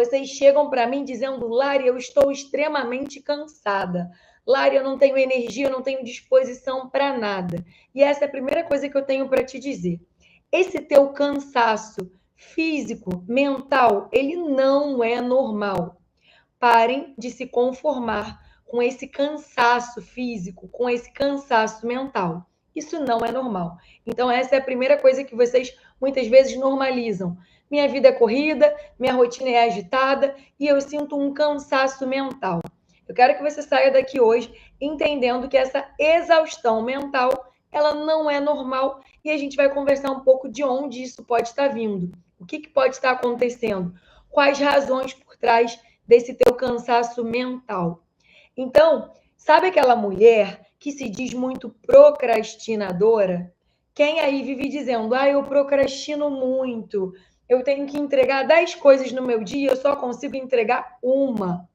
vocês chegam para mim dizendo: Lari, eu estou extremamente cansada. Lari, eu não tenho energia, eu não tenho disposição para nada. E essa é a primeira coisa que eu tenho para te dizer. Esse teu cansaço físico, mental, ele não é normal. Parem de se conformar com esse cansaço físico, com esse cansaço mental. Isso não é normal. Então, essa é a primeira coisa que vocês muitas vezes normalizam. Minha vida é corrida, minha rotina é agitada e eu sinto um cansaço mental. Eu quero que você saia daqui hoje entendendo que essa exaustão mental, ela não é normal e a gente vai conversar um pouco de onde isso pode estar vindo. O que pode estar acontecendo? Quais razões por trás desse teu cansaço mental? Então, sabe aquela mulher que se diz muito procrastinadora? Quem aí vive dizendo: eu procrastino muito, eu tenho que entregar 10 coisas no meu dia, eu só consigo entregar uma.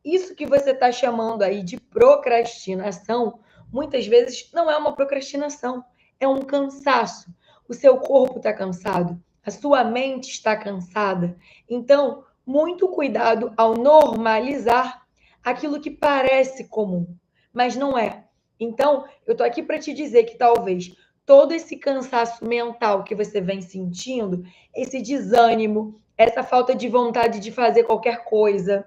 Isso que você está chamando aí de procrastinação, muitas vezes não é uma procrastinação, é um cansaço. O seu corpo está cansado, a sua mente está cansada. Então, muito cuidado ao normalizar aquilo que parece comum, mas não é. Então, eu estou aqui para te dizer que talvez todo esse cansaço mental que você vem sentindo, esse desânimo, essa falta de vontade de fazer qualquer coisa,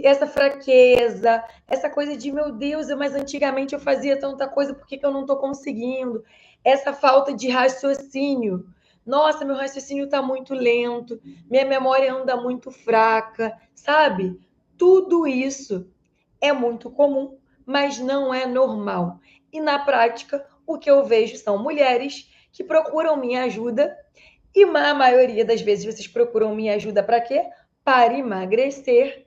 essa fraqueza, essa coisa de, meu Deus, mas antigamente eu fazia tanta coisa, por que eu não estou conseguindo? Essa falta de raciocínio. Nossa, meu raciocínio está muito lento, minha memória anda muito fraca, sabe? Tudo isso é muito comum, mas não é normal. E na prática, o que eu vejo são mulheres que procuram minha ajuda, e a maioria das vezes vocês procuram minha ajuda para quê? Para emagrecer.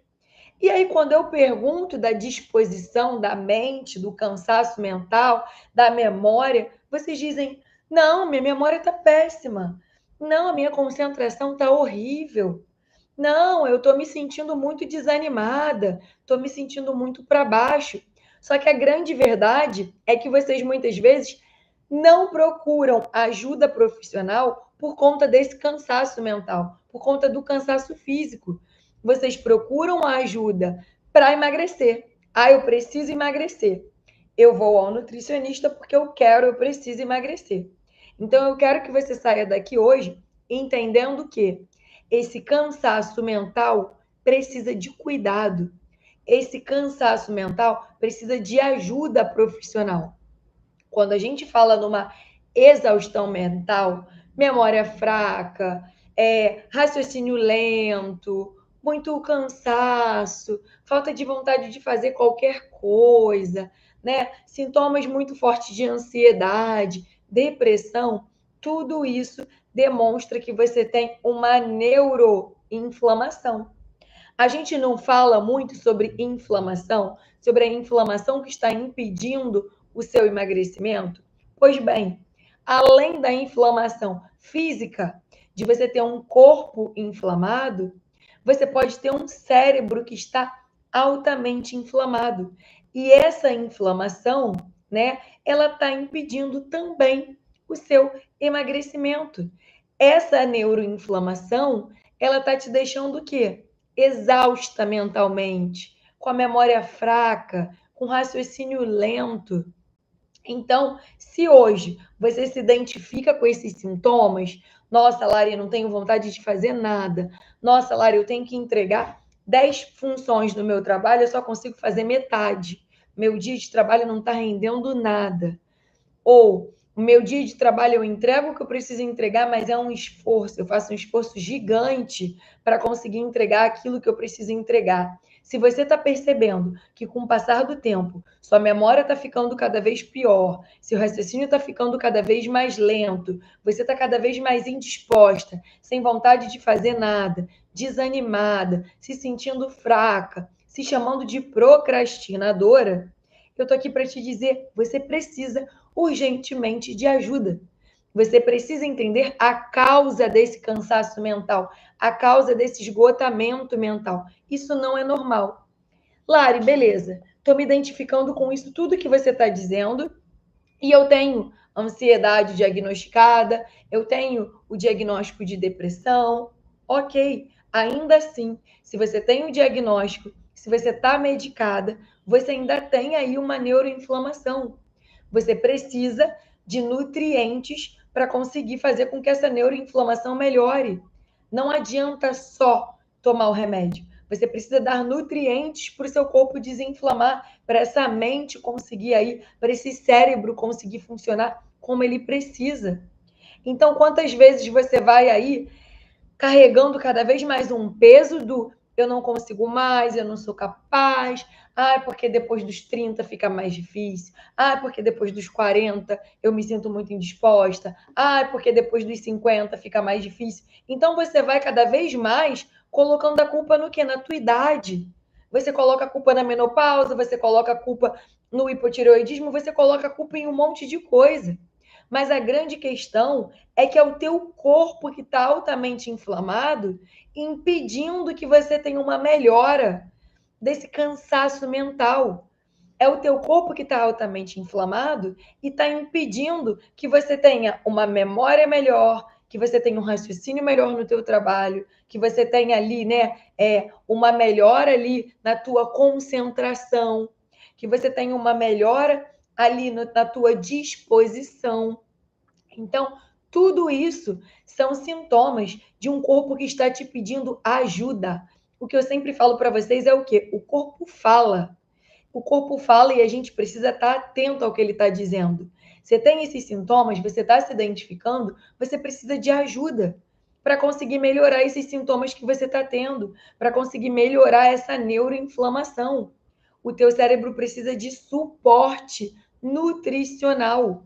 E aí, quando eu pergunto da disposição da mente, do cansaço mental, da memória, vocês dizem: não, minha memória está péssima. Não, a minha concentração está horrível. Não, eu estou me sentindo muito desanimada, estou me sentindo muito para baixo. Só que a grande verdade é que vocês muitas vezes não procuram ajuda profissional por conta desse cansaço mental, por conta do cansaço físico. Vocês procuram ajuda para emagrecer. Eu preciso emagrecer. Eu vou ao nutricionista porque eu preciso emagrecer. Então, eu quero que você saia daqui hoje entendendo que esse cansaço mental precisa de cuidado. Esse cansaço mental precisa de ajuda profissional. Quando a gente fala numa exaustão mental, memória fraca, raciocínio lento, muito cansaço, falta de vontade de fazer qualquer coisa, né? Sintomas muito fortes de ansiedade, depressão, tudo isso demonstra que você tem uma neuroinflamação. A gente não fala muito sobre inflamação, sobre a inflamação que está impedindo o seu emagrecimento? Pois bem, além da inflamação física, de você ter um corpo inflamado, você pode ter um cérebro que está altamente inflamado. E essa inflamação, né, ela está impedindo também o seu emagrecimento. Essa neuroinflamação, ela está te deixando o quê? Exausta mentalmente, com a memória fraca, com raciocínio lento. Então, se hoje você se identifica com esses sintomas, nossa, Lari, eu não tenho vontade de fazer nada. Nossa, Lari, eu tenho que entregar 10 funções no meu trabalho, eu só consigo fazer metade. Meu dia de trabalho não está rendendo nada. Ou o meu dia de trabalho eu entrego o que eu preciso entregar, mas é um esforço, eu faço um esforço gigante para conseguir entregar aquilo que eu preciso entregar. Se você está percebendo que com o passar do tempo, sua memória está ficando cada vez pior, seu raciocínio está ficando cada vez mais lento, você está cada vez mais indisposta, sem vontade de fazer nada, desanimada, se sentindo fraca, se chamando de procrastinadora, eu estou aqui para te dizer, você precisa urgentemente de ajuda. Você precisa entender a causa desse cansaço mental, a causa desse esgotamento mental. Isso não é normal. Lari, beleza. Estou me identificando com isso, tudo que você está dizendo, e eu tenho ansiedade diagnosticada, eu tenho o diagnóstico de depressão. Ok, ainda assim, se você tem o diagnóstico, se você está medicada, você ainda tem aí uma neuroinflamação. Você precisa de nutrientes para conseguir fazer com que essa neuroinflamação melhore. Não adianta só tomar o remédio. Você precisa dar nutrientes para o seu corpo desinflamar, para essa mente conseguir aí, para esse cérebro conseguir funcionar como ele precisa. Então, quantas vezes você vai aí carregando cada vez mais um peso do eu não consigo mais, eu não sou capaz, porque depois dos 30 fica mais difícil, porque depois dos 40 eu me sinto muito indisposta, porque depois dos 50 fica mais difícil. Então você vai cada vez mais colocando a culpa no quê? Na tua idade. Você coloca a culpa na menopausa, você coloca a culpa no hipotireoidismo, você coloca a culpa em um monte de coisa. Mas a grande questão é que é o teu corpo que está altamente inflamado, impedindo que você tenha uma melhora desse cansaço mental. É o teu corpo que está altamente inflamado e está impedindo que você tenha uma memória melhor, que você tenha um raciocínio melhor no teu trabalho, que você tenha ali, né, uma melhora ali na tua concentração, que você tenha uma melhora ali na tua disposição. Então, tudo isso são sintomas de um corpo que está te pedindo ajuda. O que eu sempre falo para vocês é o quê? O corpo fala. O corpo fala e a gente precisa estar atento ao que ele está dizendo. Você tem esses sintomas, você está se identificando, você precisa de ajuda para conseguir melhorar esses sintomas que você está tendo, para conseguir melhorar essa neuroinflamação. O teu cérebro precisa de suporte nutricional.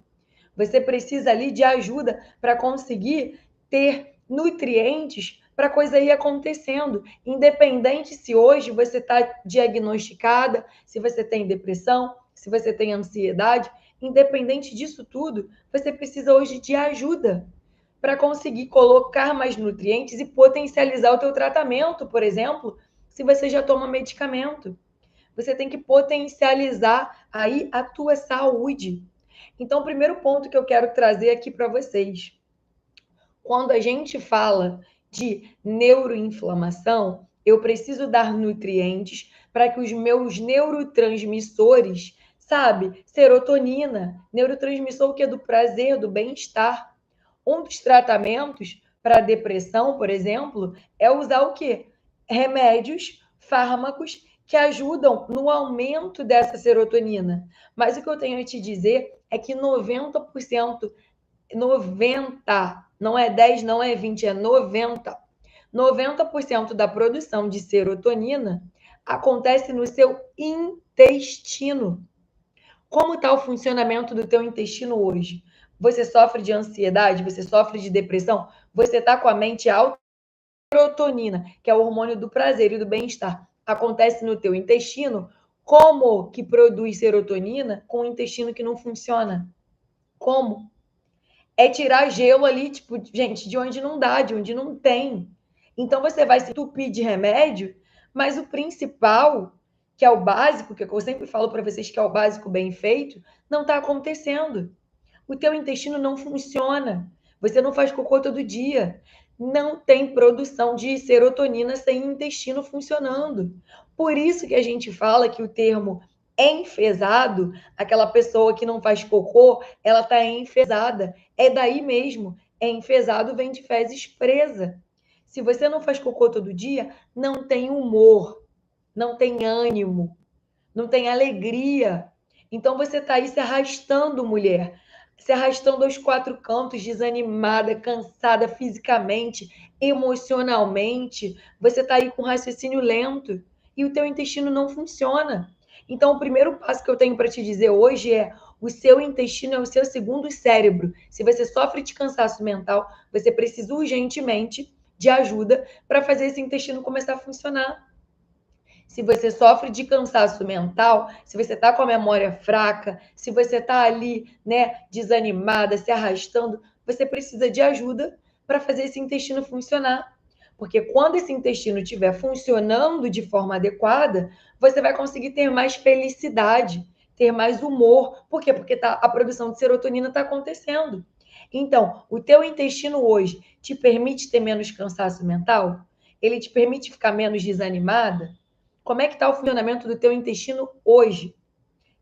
Você precisa ali de ajuda para conseguir ter nutrientes para a coisa ir acontecendo. Independente se hoje você está diagnosticada, se você tem depressão, se você tem ansiedade, independente disso tudo, você precisa hoje de ajuda para conseguir colocar mais nutrientes e potencializar o teu tratamento, por exemplo, se você já toma medicamento. Você tem que potencializar aí a tua saúde. Então, o primeiro ponto que eu quero trazer aqui para vocês, quando a gente fala de neuroinflamação, eu preciso dar nutrientes para que os meus neurotransmissores, sabe, serotonina, neurotransmissor que é do prazer, do bem-estar. Um dos tratamentos para depressão, por exemplo, é usar o quê? Remédios, fármacos que ajudam no aumento dessa serotonina. Mas o que eu tenho a te dizer é que 90%, 90, não é 10, não é 20, é 90. 90% da produção de serotonina acontece no seu intestino. Como está o funcionamento do teu intestino hoje? Você sofre de ansiedade? Você sofre de depressão? Você está com a mente alta? Serotonina, que é o hormônio do prazer e do bem-estar, acontece no teu intestino. Como que produz serotonina com o intestino que não funciona? Como? É tirar gelo ali, tipo, gente, de onde não dá, de onde não tem. Então você vai se entupir de remédio, mas o principal, que é o básico, que eu sempre falo para vocês que é o básico bem feito, não está acontecendo. O teu intestino não funciona. Você não faz cocô todo dia. Não tem produção de serotonina sem o intestino funcionando. Por isso que a gente fala que o termo enfesado, aquela pessoa que não faz cocô, ela está enfesada. É daí mesmo. Enfesado vem de fezes presa. Se você não faz cocô todo dia, não tem humor, não tem ânimo, não tem alegria. Então você está aí se arrastando, mulher, se arrastando aos quatro cantos, desanimada, cansada fisicamente, emocionalmente. Você está aí com raciocínio lento e o teu intestino não funciona. Então, o primeiro passo que eu tenho para te dizer hoje é: o seu intestino é o seu segundo cérebro. Se você sofre de cansaço mental, você precisa urgentemente de ajuda para fazer esse intestino começar a funcionar. Se você sofre de cansaço mental, se você está com a memória fraca, se você está ali, né, desanimada, se arrastando, você precisa de ajuda para fazer esse intestino funcionar. Porque quando esse intestino estiver funcionando de forma adequada, você vai conseguir ter mais felicidade, ter mais humor. Por quê? Porque a produção de serotonina está acontecendo. Então, o teu intestino hoje te permite ter menos cansaço mental? ele te permite ficar menos desanimada? Como é que está o funcionamento do teu intestino hoje?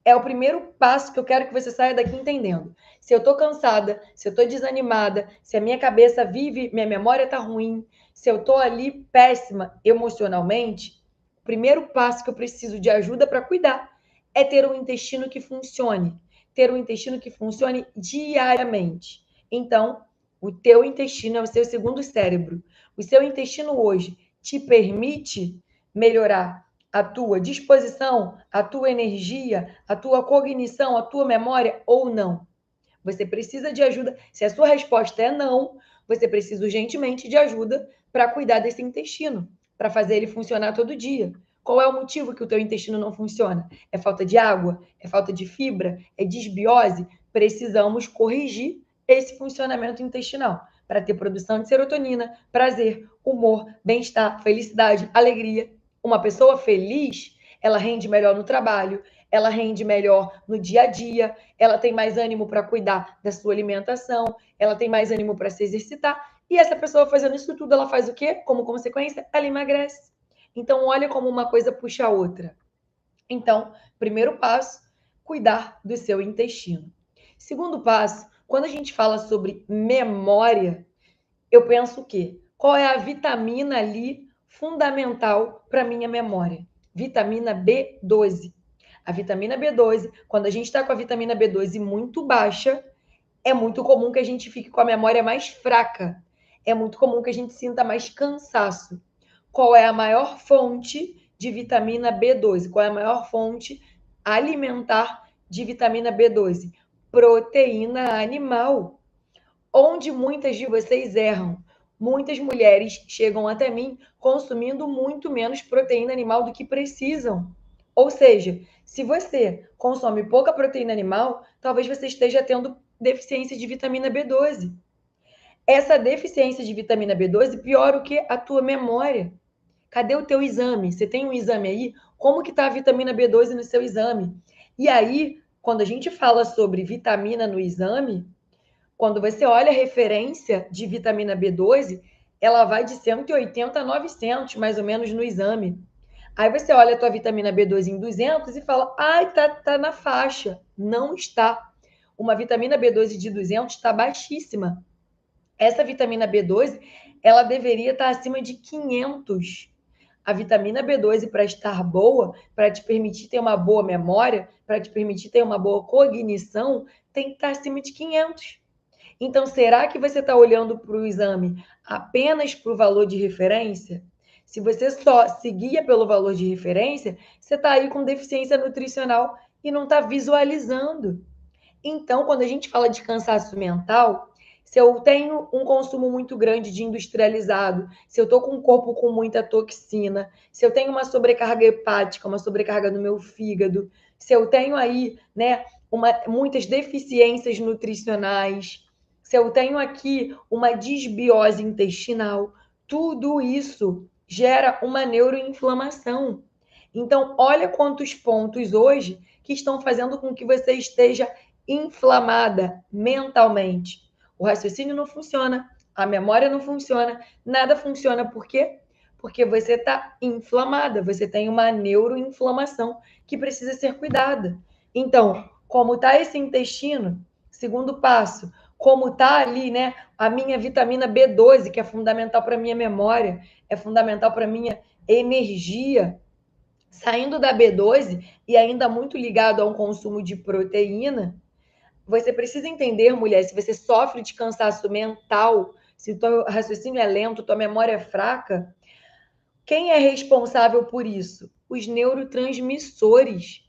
É o primeiro passo que eu quero que você saia daqui entendendo. Se eu estou cansada, se eu estou desanimada, se a minha cabeça vive, minha memória está ruim, se eu estou ali péssima emocionalmente, o primeiro passo que eu preciso de ajuda para cuidar é ter um intestino que funcione. Ter um intestino que funcione diariamente. Então, o teu intestino é o seu segundo cérebro. O seu intestino hoje te permite melhorar a tua disposição, a tua energia, a tua cognição, a tua memória ou não? Você precisa de ajuda. Se a sua resposta é não, você precisa urgentemente de ajuda para cuidar desse intestino, para fazer ele funcionar todo dia. Qual é o motivo que o teu intestino não funciona? É falta de água? É falta de fibra? É disbiose? Precisamos corrigir esse funcionamento intestinal para ter produção de serotonina, prazer, humor, bem-estar, felicidade, alegria. Uma pessoa feliz, ela rende melhor no trabalho, ela rende melhor no dia a dia, ela tem mais ânimo para cuidar da sua alimentação, ela tem mais ânimo para se exercitar. E essa pessoa fazendo isso tudo, ela faz o quê? Como consequência, ela emagrece. Então, olha como uma coisa puxa a outra. Então, primeiro passo, cuidar do seu intestino. Segundo passo, quando a gente fala sobre memória, eu penso o quê? Qual é a vitamina ali fundamental para minha memória? Vitamina B12. A vitamina B12, quando a gente está com a vitamina B12 muito baixa, é muito comum que a gente fique com a memória mais fraca. É muito comum que a gente sinta mais cansaço. Qual é a maior fonte de vitamina B12? Qual é a maior fonte alimentar de vitamina B12? Proteína animal. Onde muitas de vocês erram. Muitas mulheres chegam até mim consumindo muito menos proteína animal do que precisam. Ou seja, se você consome pouca proteína animal, talvez você esteja tendo deficiência de vitamina B12. Essa deficiência de vitamina B12 piora o que? A tua memória. Cadê o teu exame? Você tem um exame aí? Como que está a vitamina B12 no seu exame? E aí, quando a gente fala sobre vitamina no exame, quando você olha a referência de vitamina B12, ela vai de 180 a 900, mais ou menos, no exame. Aí você olha a tua vitamina B12 em 200 e fala, ai, tá na faixa. Não está. Uma vitamina B12 de 200 está baixíssima. Essa vitamina B12, ela deveria estar acima de 500. A vitamina B12, para estar boa, para te permitir ter uma boa memória, para te permitir ter uma boa cognição, tem que estar acima de 500. Então, será que você está olhando para o exame apenas para o valor de referência? Se você só seguia pelo valor de referência, você está aí com deficiência nutricional e não está visualizando. Então, quando a gente fala de cansaço mental, se eu tenho um consumo muito grande de industrializado, se eu estou com um corpo com muita toxina, se eu tenho uma sobrecarga hepática, uma sobrecarga no meu fígado, se eu tenho aí, né, muitas deficiências nutricionais, se eu tenho aqui uma disbiose intestinal, tudo isso gera uma neuroinflamação. Então, olha quantos pontos hoje que estão fazendo com que você esteja inflamada mentalmente. O raciocínio não funciona, a memória não funciona, nada funciona. Por quê? Porque você está inflamada, você tem uma neuroinflamação que precisa ser cuidada. Então, como está esse intestino? Segundo passo, como está ali, né, a minha vitamina B12, que é fundamental para a minha memória, é fundamental para a minha energia. Saindo da B12 e ainda muito ligado a um consumo de proteína, você precisa entender, mulher, se você sofre de cansaço mental, se o teu raciocínio é lento, tua memória é fraca, quem é responsável por isso? Os neurotransmissores.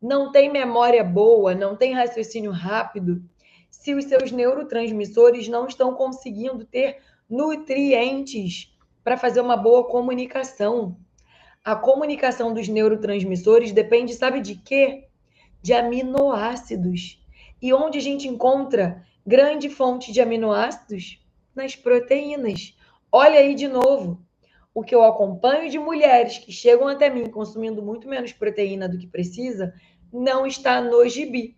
Não tem memória boa, não tem raciocínio rápido, se os seus neurotransmissores não estão conseguindo ter nutrientes para fazer uma boa comunicação. A comunicação dos neurotransmissores depende, sabe de quê? De aminoácidos. E onde a gente encontra grande fonte de aminoácidos? Nas proteínas. Olha aí de novo. O que eu acompanho de mulheres que chegam até mim consumindo muito menos proteína do que precisa, não está no gibi.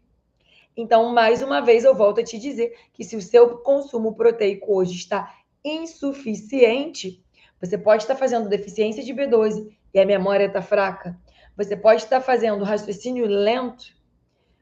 Então, mais uma vez, eu volto a te dizer que se o seu consumo proteico hoje está insuficiente, Você pode estar fazendo deficiência de B12 e a memória está fraca. Você pode estar fazendo raciocínio lento.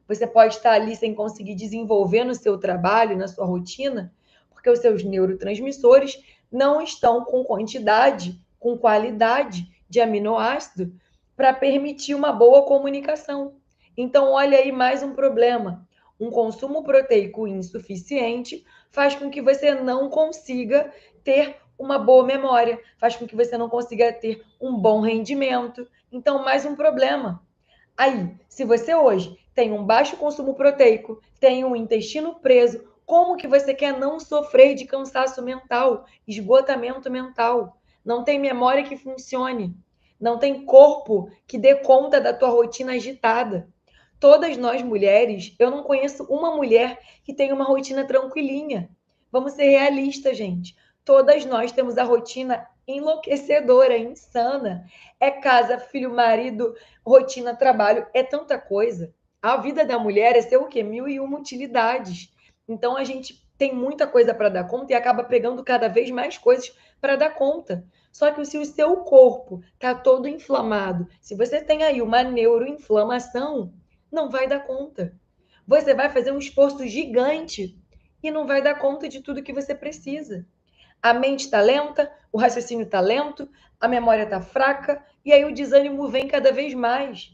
Você pode estar ali sem conseguir desenvolver no seu trabalho, na sua rotina, porque os seus neurotransmissores não estão com quantidade, com qualidade de aminoácido para permitir uma boa comunicação. Então, olha aí mais um problema. Um consumo proteico insuficiente faz com que você não consiga ter uma boa memória, faz com que você não consiga ter um bom rendimento. Então, mais um problema. Aí, se você hoje tem um baixo consumo proteico, tem um intestino preso, como que você quer não sofrer de cansaço mental, esgotamento mental? Não tem memória que funcione, não tem corpo que dê conta da tua rotina agitada. Todas nós mulheres, eu não conheço uma mulher que tenha uma rotina tranquilinha. Vamos ser realistas, gente. Todas nós temos a rotina enlouquecedora, insana. É casa, filho, marido, rotina, trabalho, é tanta coisa. A vida da mulher é ser o quê? 1001 utilidades. Então a gente tem muita coisa para dar conta e acaba pegando cada vez mais coisas para dar conta. Só que se o seu corpo está todo inflamado, se você tem aí uma neuroinflamação, não vai dar conta. Você vai fazer um esforço gigante e não vai dar conta de tudo que você precisa. A mente está lenta, o raciocínio está lento, a memória está fraca, e aí o desânimo vem cada vez mais.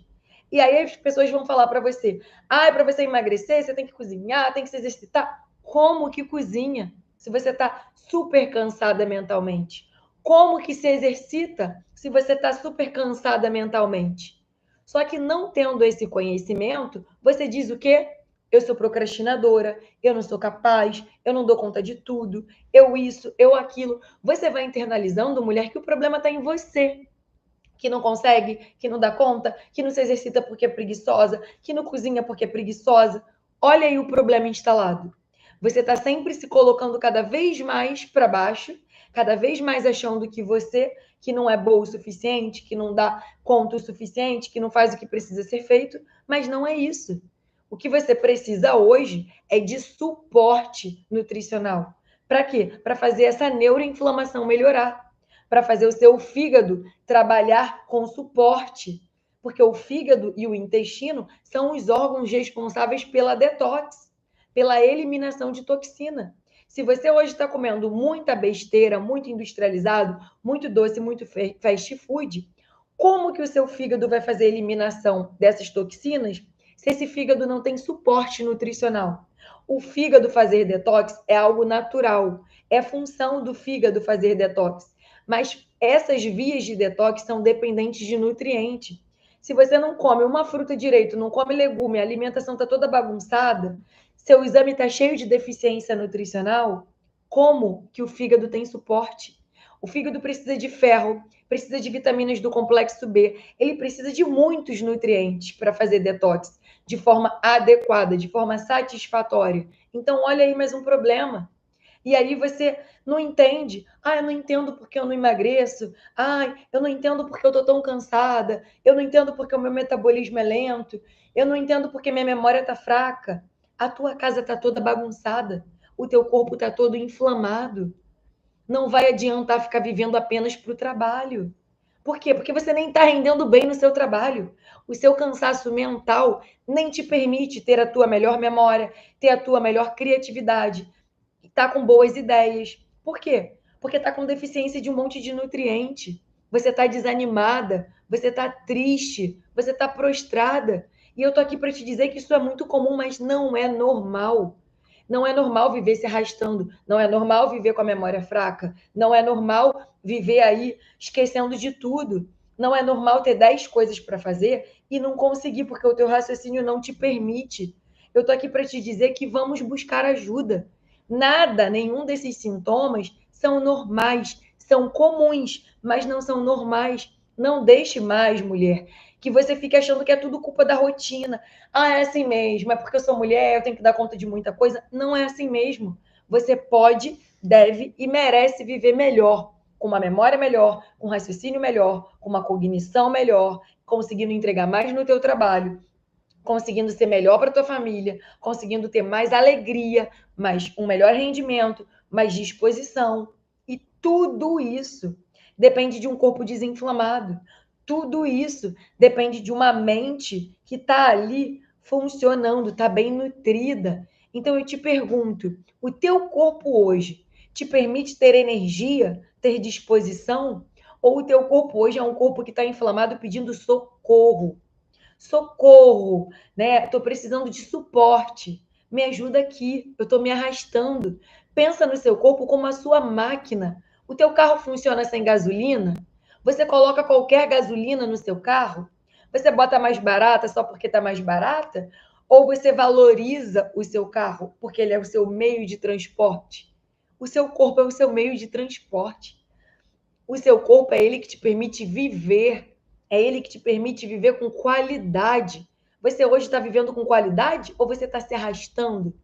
E aí as pessoas vão falar para você: ah, para você emagrecer, você tem que cozinhar, tem que se exercitar. Como que cozinha se você está super cansada mentalmente? Como que se exercita se você está super cansada mentalmente? Só que não tendo esse conhecimento, você diz o quê? Eu sou procrastinadora, eu não sou capaz, eu não dou conta de tudo, eu isso, eu aquilo. Você vai internalizando, mulher, que o problema está em você. Que não consegue, que não dá conta, que não se exercita porque é preguiçosa, que não cozinha porque é preguiçosa. Olha aí o problema instalado. Você está sempre se colocando cada vez mais para baixo, cada vez mais achando que você que não é boa o suficiente, que não dá conta o suficiente, que não faz o que precisa ser feito, mas não é isso. O que você precisa hoje é de suporte nutricional. Para quê? Para fazer essa neuroinflamação melhorar, para fazer o seu fígado trabalhar com suporte, porque o fígado e o intestino são os órgãos responsáveis pela detox, pela eliminação de toxina. Se você hoje está comendo muita besteira, muito industrializado, muito doce, muito fast food, como que o seu fígado vai fazer a eliminação dessas toxinas se esse fígado não tem suporte nutricional? O fígado fazer detox é algo natural, é função do fígado fazer detox. Mas essas vias de detox são dependentes de nutriente. Se você não come uma fruta direito, não come legume, a alimentação está toda bagunçada, seu exame está cheio de deficiência nutricional, como que o fígado tem suporte? O fígado precisa de ferro, precisa de vitaminas do complexo B, ele precisa de muitos nutrientes para fazer detox de forma adequada, de forma satisfatória. Então, olha aí mais um problema. E aí você não entende. Ah, eu não entendo porque eu não emagreço. Ah, eu não entendo porque eu estou tão cansada. Eu não entendo porque o meu metabolismo é lento. Eu não entendo porque minha memória está fraca. A tua casa está toda bagunçada. O teu corpo está todo inflamado. Não vai adiantar ficar vivendo apenas para o trabalho. Por quê? Porque você nem está rendendo bem no seu trabalho. O seu cansaço mental nem te permite ter a tua melhor memória, ter a tua melhor criatividade, tá com boas ideias. Por quê? Porque tá com deficiência de um monte de nutriente. Você tá desanimada, você tá triste, você tá prostrada. E eu tô aqui para te dizer que isso é muito comum, mas não é normal. Não é normal viver se arrastando, não é normal viver com a memória fraca, não é normal viver aí esquecendo de tudo. Não é normal ter 10 coisas para fazer e não conseguir porque o teu raciocínio não te permite. Eu tô aqui para te dizer que vamos buscar ajuda. Nada, nenhum desses sintomas são normais, são comuns, mas não são normais. Não deixe mais, mulher, que você fique achando que é tudo culpa da rotina. Ah, é assim mesmo, é porque eu sou mulher, eu tenho que dar conta de muita coisa. Não é assim mesmo. Você pode, deve e merece viver melhor, com uma memória melhor, com um raciocínio melhor, com uma cognição melhor, conseguindo entregar mais no teu trabalho, conseguindo ser melhor para tua família, conseguindo ter mais alegria, mais um melhor rendimento, mais disposição. E tudo isso depende de um corpo desinflamado. Tudo isso depende de uma mente que está ali funcionando, está bem nutrida. Então eu te pergunto, o teu corpo hoje te permite ter energia, ter disposição? Ou o teu corpo hoje é um corpo que está inflamado pedindo socorro? Socorro, né? Estou precisando de suporte. Me ajuda aqui, eu estou me arrastando. Pensa no seu corpo como a sua máquina. O teu carro funciona sem gasolina? Você coloca qualquer gasolina no seu carro? Você bota mais barata só porque está mais barata? Ou você valoriza o seu carro porque ele é o seu meio de transporte? O seu corpo é o seu meio de transporte. O seu corpo é ele que te permite viver, é ele que te permite viver com qualidade. Você hoje está vivendo com qualidade ou você está se arrastando?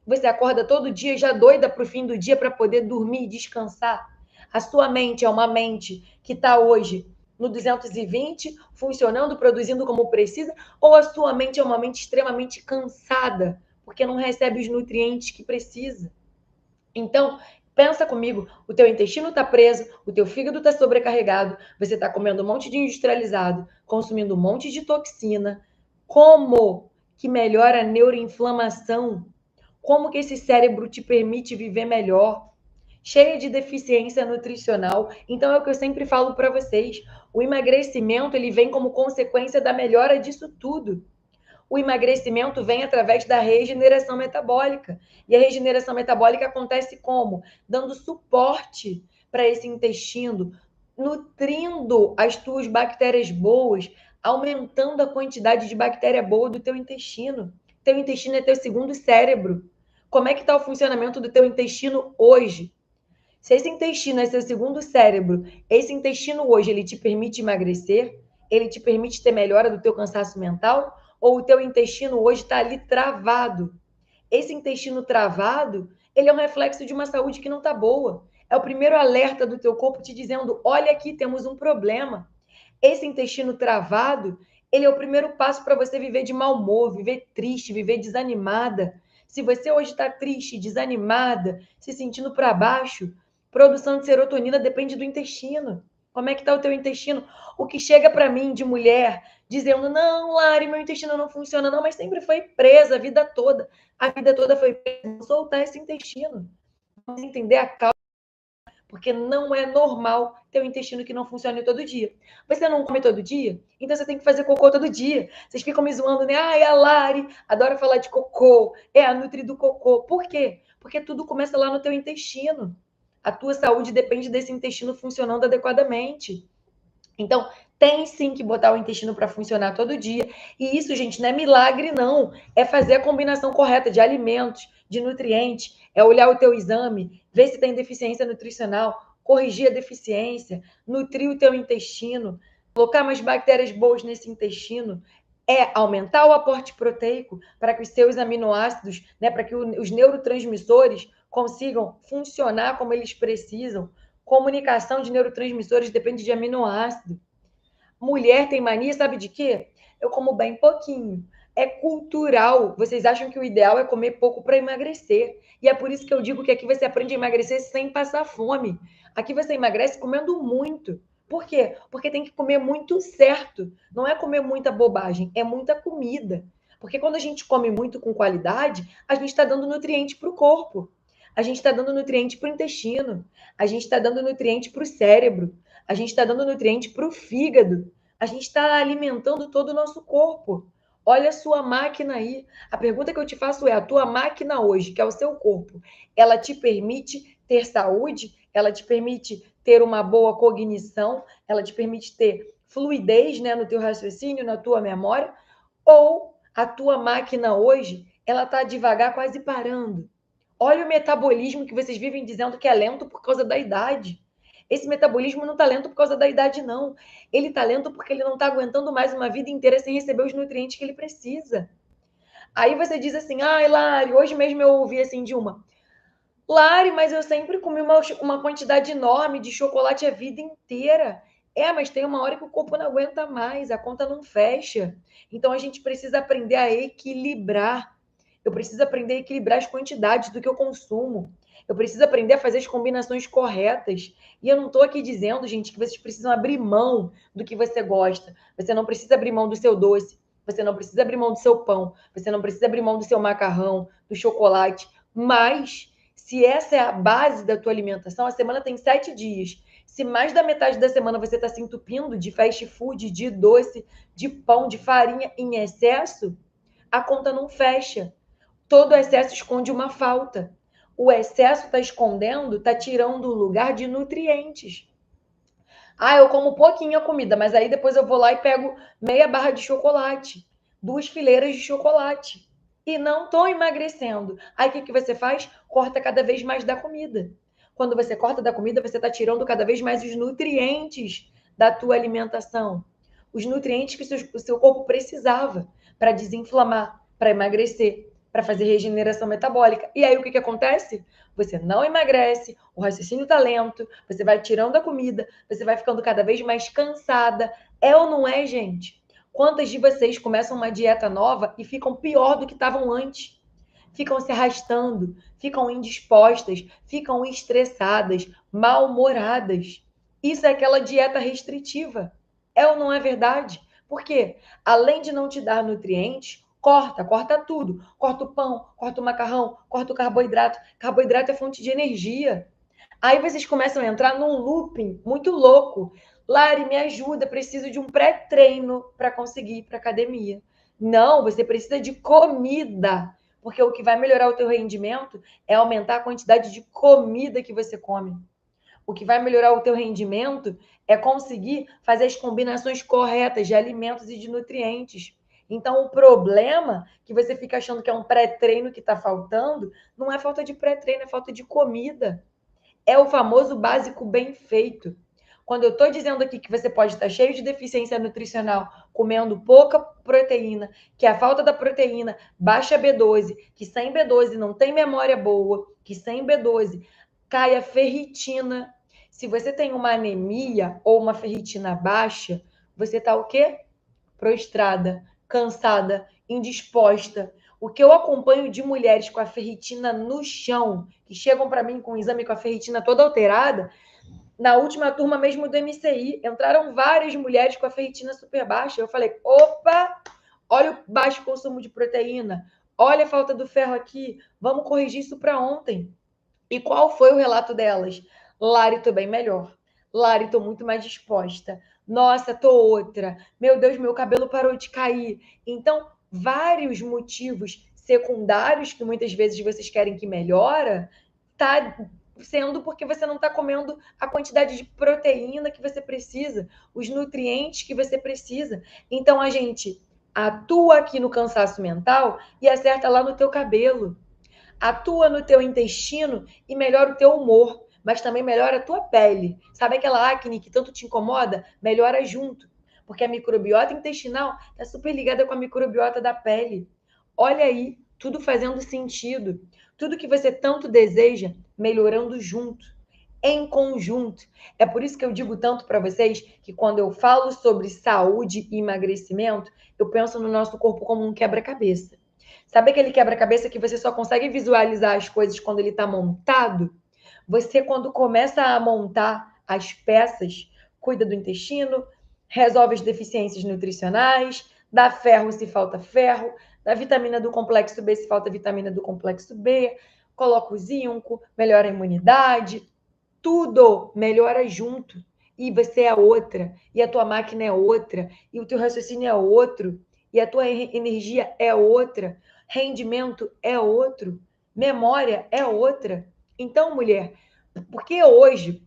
Você acorda todo dia já doida para o fim do dia para poder dormir e descansar? A sua mente é uma mente que está hoje no 220, funcionando, produzindo como precisa, ou a sua mente é uma mente extremamente cansada, porque não recebe os nutrientes que precisa? Então, pensa comigo, o teu intestino está preso, o teu fígado está sobrecarregado, você está comendo um monte de industrializado, consumindo um monte de toxina. Como que melhora a neuroinflamação? Como que esse cérebro te permite viver melhor? Cheia de deficiência nutricional. Então é o que eu sempre falo para vocês. O emagrecimento ele vem como consequência da melhora disso tudo. O emagrecimento vem através da regeneração metabólica. E a regeneração metabólica acontece como? Dando suporte para esse intestino, nutrindo as tuas bactérias boas, aumentando a quantidade de bactéria boa do teu intestino. Teu intestino é teu segundo cérebro. Como é que está o funcionamento do teu intestino hoje? Se esse intestino é seu segundo cérebro, esse intestino hoje ele te permite emagrecer, ele te permite ter melhora do teu cansaço mental, ou o teu intestino hoje está ali travado? Esse intestino travado, ele é um reflexo de uma saúde que não está boa. É o primeiro alerta do teu corpo te dizendo: olha aqui, temos um problema. Esse intestino travado, ele é o primeiro passo para você viver de mau humor, viver triste, viver desanimada. Se você hoje está triste, desanimada, se sentindo para baixo, produção de serotonina depende do intestino. Como é que está o teu intestino? O que chega para mim de mulher dizendo: não, Lari, meu intestino não funciona, não, mas sempre foi presa a vida toda. A vida toda foi presa. Soltar esse intestino. Vamos entender a causa, porque não é normal ter um intestino que não funcione todo dia. Você não come todo dia? Então você tem que fazer cocô todo dia. Vocês ficam me zoando, né? Ai, a Lari adora falar de cocô, é a Nutri do cocô. Por quê? Porque tudo começa lá no teu intestino. A tua saúde depende desse intestino funcionando adequadamente. Então, tem sim que botar o intestino para funcionar todo dia. E isso, gente, não é milagre, não. É fazer a combinação correta de alimentos, de nutrientes, é olhar o teu exame, ver se tem deficiência nutricional, corrigir a deficiência, nutrir o teu intestino, colocar mais bactérias boas nesse intestino. É aumentar o aporte proteico para que os seus aminoácidos, né, para que os neurotransmissores consigam funcionar como eles precisam. Comunicação de neurotransmissores depende de aminoácido. Mulher tem mania, sabe de quê? Eu como bem pouquinho. É cultural. Vocês acham que o ideal é comer pouco para emagrecer. E é por isso que eu digo que aqui você aprende a emagrecer sem passar fome. Aqui você emagrece comendo muito. Por quê? Porque tem que comer muito certo. Não é comer muita bobagem, é muita comida. Porque quando a gente come muito com qualidade, a gente está dando nutriente para o corpo. A gente está dando nutriente para o intestino. A gente está dando nutriente para o cérebro. A gente está dando nutriente para o fígado. A gente está alimentando todo o nosso corpo. Olha a sua máquina aí. A pergunta que eu te faço é: a tua máquina hoje, que é o seu corpo, ela te permite ter saúde? Ela te permite ter uma boa cognição? Ela te permite ter fluidez, né, no teu raciocínio, na tua memória? Ou a tua máquina hoje, ela está devagar, quase parando? Olha o metabolismo que vocês vivem dizendo que é lento por causa da idade. Esse metabolismo não está lento por causa da idade, não. Ele está lento porque ele não está aguentando mais uma vida inteira sem receber os nutrientes que ele precisa. Aí você diz assim: ai, Lari, hoje mesmo eu ouvi assim de uma. Lari, mas eu sempre comi uma quantidade enorme de chocolate a vida inteira. É, mas tem uma hora que o corpo não aguenta mais, a conta não fecha. Então a gente precisa aprender a equilibrar. Eu preciso aprender a equilibrar as quantidades do que eu consumo. Eu preciso aprender a fazer as combinações corretas. E eu não estou aqui dizendo, gente, que vocês precisam abrir mão do que você gosta. Você não precisa abrir mão do seu doce. Você não precisa abrir mão do seu pão. Você não precisa abrir mão do seu macarrão, do chocolate. Mas, se essa é a base da tua alimentação, a semana tem 7 dias. Se mais da metade da semana você está se entupindo de fast food, de doce, de pão, de farinha em excesso, a conta não fecha. Todo excesso esconde uma falta. O excesso está escondendo, está tirando o lugar de nutrientes. Ah, eu como pouquinho a comida, mas aí depois eu vou lá e pego meia barra de chocolate, 2 fileiras de chocolate. E não estou emagrecendo. Aí o que você faz? Corta cada vez mais da comida. Quando você corta da comida, você está tirando cada vez mais os nutrientes da tua alimentação. Os nutrientes que o seu corpo precisava para desinflamar, para emagrecer, para fazer regeneração metabólica. E aí o que acontece? Você não emagrece, o raciocínio está lento, você vai tirando a comida, você vai ficando cada vez mais cansada. É ou não é, gente? Quantas de vocês começam uma dieta nova e ficam pior do que estavam antes? Ficam se arrastando, ficam indispostas, ficam estressadas, mal-humoradas. Isso é aquela dieta restritiva. É ou não é verdade? Porque, além de não te dar nutrientes, corta tudo. Corta o pão, corta o macarrão, corta o carboidrato. Carboidrato é fonte de energia. Aí vocês começam a entrar num looping muito louco. Lari, me ajuda, preciso de um pré-treino para conseguir ir para academia. Não, você precisa de comida, porque o que vai melhorar o teu rendimento é aumentar a quantidade de comida que você come. O que vai melhorar o teu rendimento é conseguir fazer as combinações corretas de alimentos e de nutrientes. Então, o problema que você fica achando que é um pré-treino que está faltando, não é falta de pré-treino, é falta de comida. É o famoso básico bem feito. Quando eu estou dizendo aqui que você pode estar cheio de deficiência nutricional, comendo pouca proteína, que a falta da proteína baixa B12, que sem B12 não tem memória boa, que sem B12 cai a ferritina. Se você tem uma anemia ou uma ferritina baixa, você está o quê? Prostrada, cansada, indisposta. O que eu acompanho de mulheres com a ferritina no chão, que chegam para mim com o exame com a ferritina toda alterada, na última turma mesmo do MCI, entraram várias mulheres com a ferritina super baixa. Eu falei, opa, olha o baixo consumo de proteína, olha a falta do ferro aqui, vamos corrigir isso para ontem. E qual foi o relato delas? Lari, tô bem melhor. Lari, tô muito mais disposta. Nossa, tô outra. Meu Deus, meu cabelo parou de cair. Então, vários motivos secundários que muitas vezes vocês querem que melhora, tá sendo porque você não está comendo a quantidade de proteína que você precisa, os nutrientes que você precisa. Então, a gente atua aqui no cansaço mental e acerta lá no teu cabelo. Atua no teu intestino e melhora o teu humor, mas também melhora a tua pele. Sabe aquela acne que tanto te incomoda? Melhora junto, porque a microbiota intestinal está super ligada com a microbiota da pele. Olha aí, tudo fazendo sentido. Tudo que você tanto deseja, melhorando junto, em conjunto. É por isso que eu digo tanto para vocês que quando eu falo sobre saúde e emagrecimento, eu penso no nosso corpo como um quebra-cabeça. Sabe aquele quebra-cabeça que você só consegue visualizar as coisas quando ele está montado? Você, quando começa a montar as peças, cuida do intestino, resolve as deficiências nutricionais, dá ferro se falta ferro, dá vitamina do complexo B se falta vitamina do complexo B, coloca o zinco, melhora a imunidade, tudo melhora junto. E você é outra, e a tua máquina é outra, e o teu raciocínio é outro, e a tua energia é outra, rendimento é outro, memória é outra. Então, mulher, porque hoje,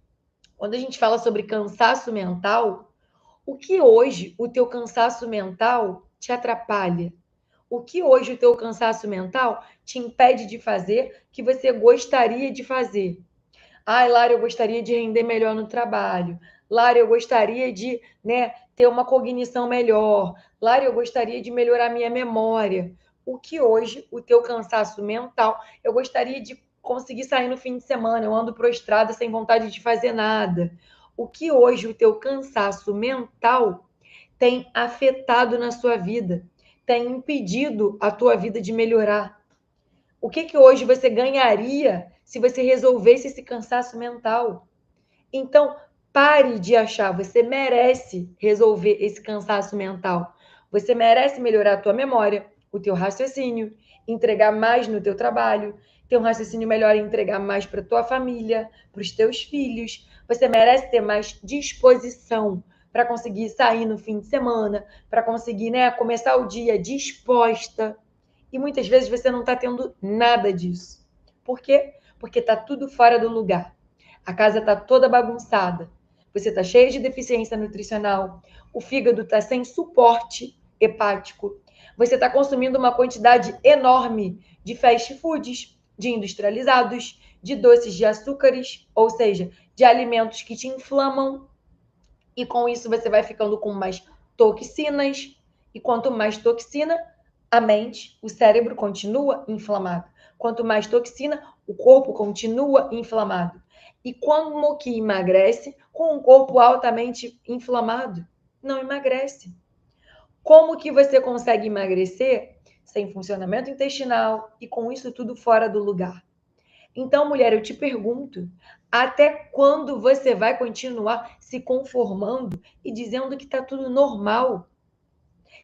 quando a gente fala sobre cansaço mental, o que hoje o teu cansaço mental te atrapalha? O que hoje o teu cansaço mental te impede de fazer que você gostaria de fazer? Ai, Lara, eu gostaria de render melhor no trabalho. Lara, eu gostaria de, ter uma cognição melhor. Lara, eu gostaria de melhorar minha memória. O que hoje, o teu cansaço mental, eu gostaria de conseguir sair no fim de semana, eu ando prostrada sem vontade de fazer nada. O que hoje o teu cansaço mental tem afetado na sua vida, tem impedido a tua vida de melhorar. O que hoje você ganharia se você resolvesse esse cansaço mental? Então, pare de achar, você merece resolver esse cansaço mental. Você merece melhorar a tua memória, o teu raciocínio, entregar mais no teu trabalho, ter um raciocínio melhor e entregar mais para tua família, para os teus filhos. Você merece ter mais disposição para conseguir sair no fim de semana, para conseguir, né, começar o dia disposta. E muitas vezes você não está tendo nada disso. Por quê? Porque está tudo fora do lugar. A casa está toda bagunçada. Você está cheia de deficiência nutricional. O fígado está sem suporte hepático. Você está consumindo uma quantidade enorme de fast foods, de industrializados, de doces de açúcares, ou seja, de alimentos que te inflamam. E com isso você vai ficando com mais toxinas. E quanto mais toxina, a mente, o cérebro continua inflamado. Quanto mais toxina, o corpo continua inflamado. E como que emagrece com um corpo altamente inflamado? Não emagrece. Como que você consegue emagrecer sem funcionamento intestinal e com isso tudo fora do lugar? Então, mulher, eu te pergunto, até quando você vai continuar se conformando e dizendo que está tudo normal?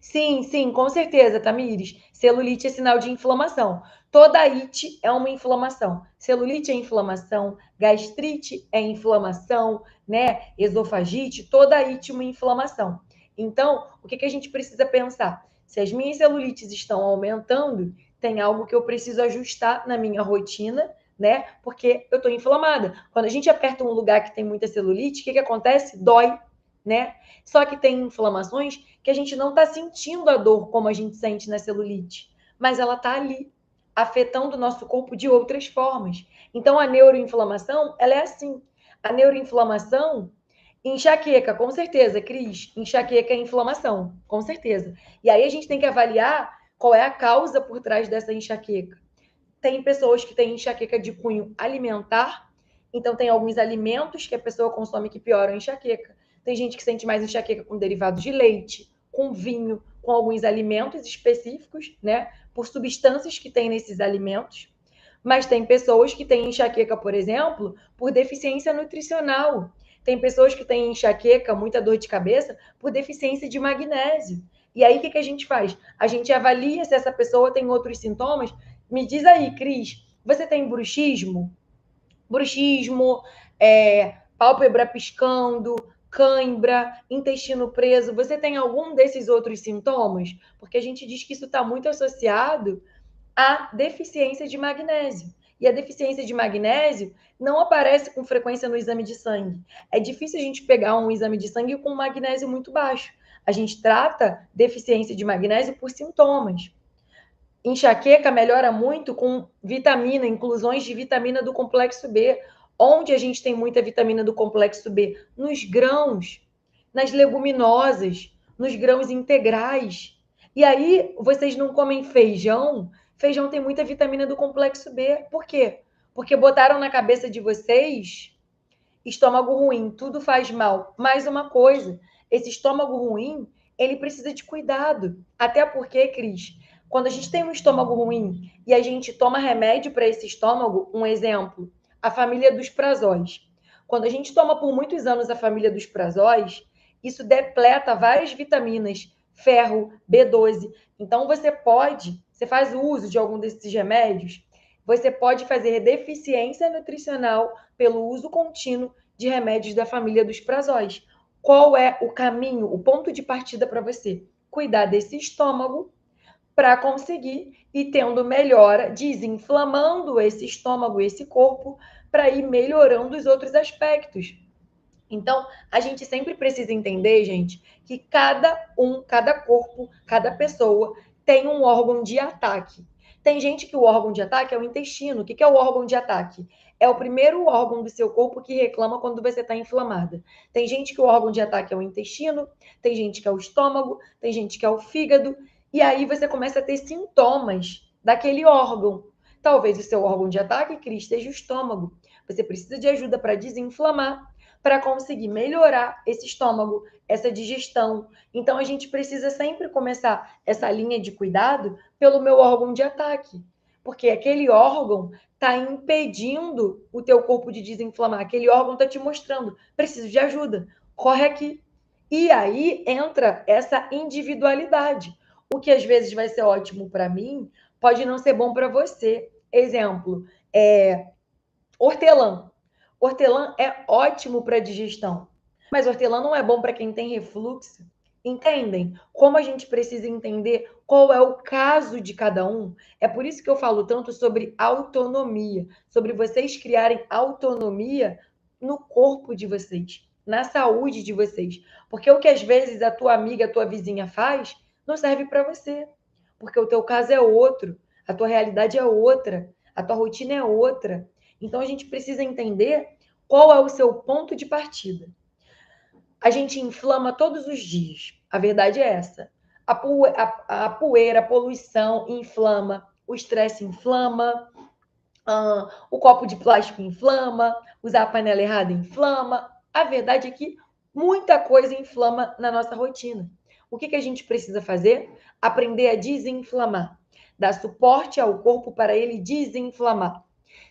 Sim, sim, com certeza, Tamires. Celulite é sinal de inflamação. Toda ite é uma inflamação. Celulite é inflamação, gastrite é inflamação, né? Esofagite, toda ite é uma inflamação. Então, o que a gente precisa pensar? Se as minhas celulites estão aumentando, tem algo que eu preciso ajustar na minha rotina, né? Porque eu estou inflamada. Quando a gente aperta um lugar que tem muita celulite, o que acontece? Dói, né? Só que tem inflamações que a gente não está sentindo a dor como a gente sente na celulite, mas ela está ali, afetando o nosso corpo de outras formas. Então, a neuroinflamação, ela é assim. A neuroinflamação, enxaqueca, com certeza, Cris. Enxaqueca é inflamação, com certeza. E aí a gente tem que avaliar qual é a causa por trás dessa enxaqueca. Tem pessoas que têm enxaqueca de cunho alimentar, então tem alguns alimentos que a pessoa consome que pioram a enxaqueca. Tem gente que sente mais enxaqueca com derivados de leite, com vinho, com alguns alimentos específicos, né? Por substâncias que tem nesses alimentos. Mas tem pessoas que têm enxaqueca, por exemplo, por deficiência nutricional. Tem pessoas que têm enxaqueca, muita dor de cabeça, por deficiência de magnésio. E aí, o que a gente faz? A gente avalia se essa pessoa tem outros sintomas. Me diz aí, Cris, você tem bruxismo? Bruxismo, pálpebra piscando, cãibra, intestino preso. Você tem algum desses outros sintomas? Porque a gente diz que isso está muito associado à deficiência de magnésio. E a deficiência de magnésio não aparece com frequência no exame de sangue. É difícil a gente pegar um exame de sangue com magnésio muito baixo. A gente trata deficiência de magnésio por sintomas. Enxaqueca melhora muito com vitamina, inclusões de vitamina do complexo B. Onde a gente tem muita vitamina do complexo B? Nos grãos, nas leguminosas, nos grãos integrais. E aí, vocês não comem feijão? Feijão tem muita vitamina do complexo B. Por quê? Porque botaram na cabeça de vocês estômago ruim, tudo faz mal. Mais uma coisa, esse estômago ruim, ele precisa de cuidado. Até porque, Cris, quando a gente tem um estômago ruim e a gente toma remédio para esse estômago, um exemplo, a família dos prazóis. Quando a gente toma por muitos anos a família dos prazóis, isso depleta várias vitaminas, ferro, B12. Então você faz o uso de algum desses remédios, você pode fazer deficiência nutricional pelo uso contínuo de remédios da família dos prazóis. Qual é o caminho, o ponto de partida para você? Cuidar desse estômago para conseguir ir tendo melhora, desinflamando esse estômago, esse corpo, para ir melhorando os outros aspectos. Então, a gente sempre precisa entender, gente, que cada corpo, cada pessoa tem um órgão de ataque. Tem gente que o órgão de ataque é o intestino. O que é o órgão de ataque? É o primeiro órgão do seu corpo que reclama quando você está inflamada. Tem gente que o órgão de ataque é o intestino, tem gente que é o estômago, tem gente que é o fígado, e aí você começa a ter sintomas daquele órgão. Talvez o seu órgão de ataque, Cris, seja o estômago. Você precisa de ajuda para desinflamar, para conseguir melhorar esse estômago, essa digestão. Então, a gente precisa sempre começar essa linha de cuidado pelo meu órgão de ataque. Porque aquele órgão está impedindo o teu corpo de desinflamar. Aquele órgão está te mostrando, preciso de ajuda, corre aqui. E aí entra essa individualidade. O que às vezes vai ser ótimo para mim, pode não ser bom para você. Exemplo, hortelã. Hortelã é ótimo para digestão, mas hortelã não é bom para quem tem refluxo. Entendem? Como a gente precisa entender qual é o caso de cada um. É por isso que eu falo tanto sobre autonomia, sobre vocês criarem autonomia no corpo de vocês, na saúde de vocês. Porque o que às vezes a tua amiga, a tua vizinha faz, não serve para você. Porque o teu caso é outro, a tua realidade é outra, a tua rotina é outra. Então a gente precisa entender qual é o seu ponto de partida. A gente inflama todos os dias. A verdade é essa. A poeira, a poluição inflama, o estresse inflama, o copo de plástico inflama, usar a panela errada inflama. A verdade é que muita coisa inflama na nossa rotina. O que a gente precisa fazer? Aprender a desinflamar. Dar suporte ao corpo para ele desinflamar.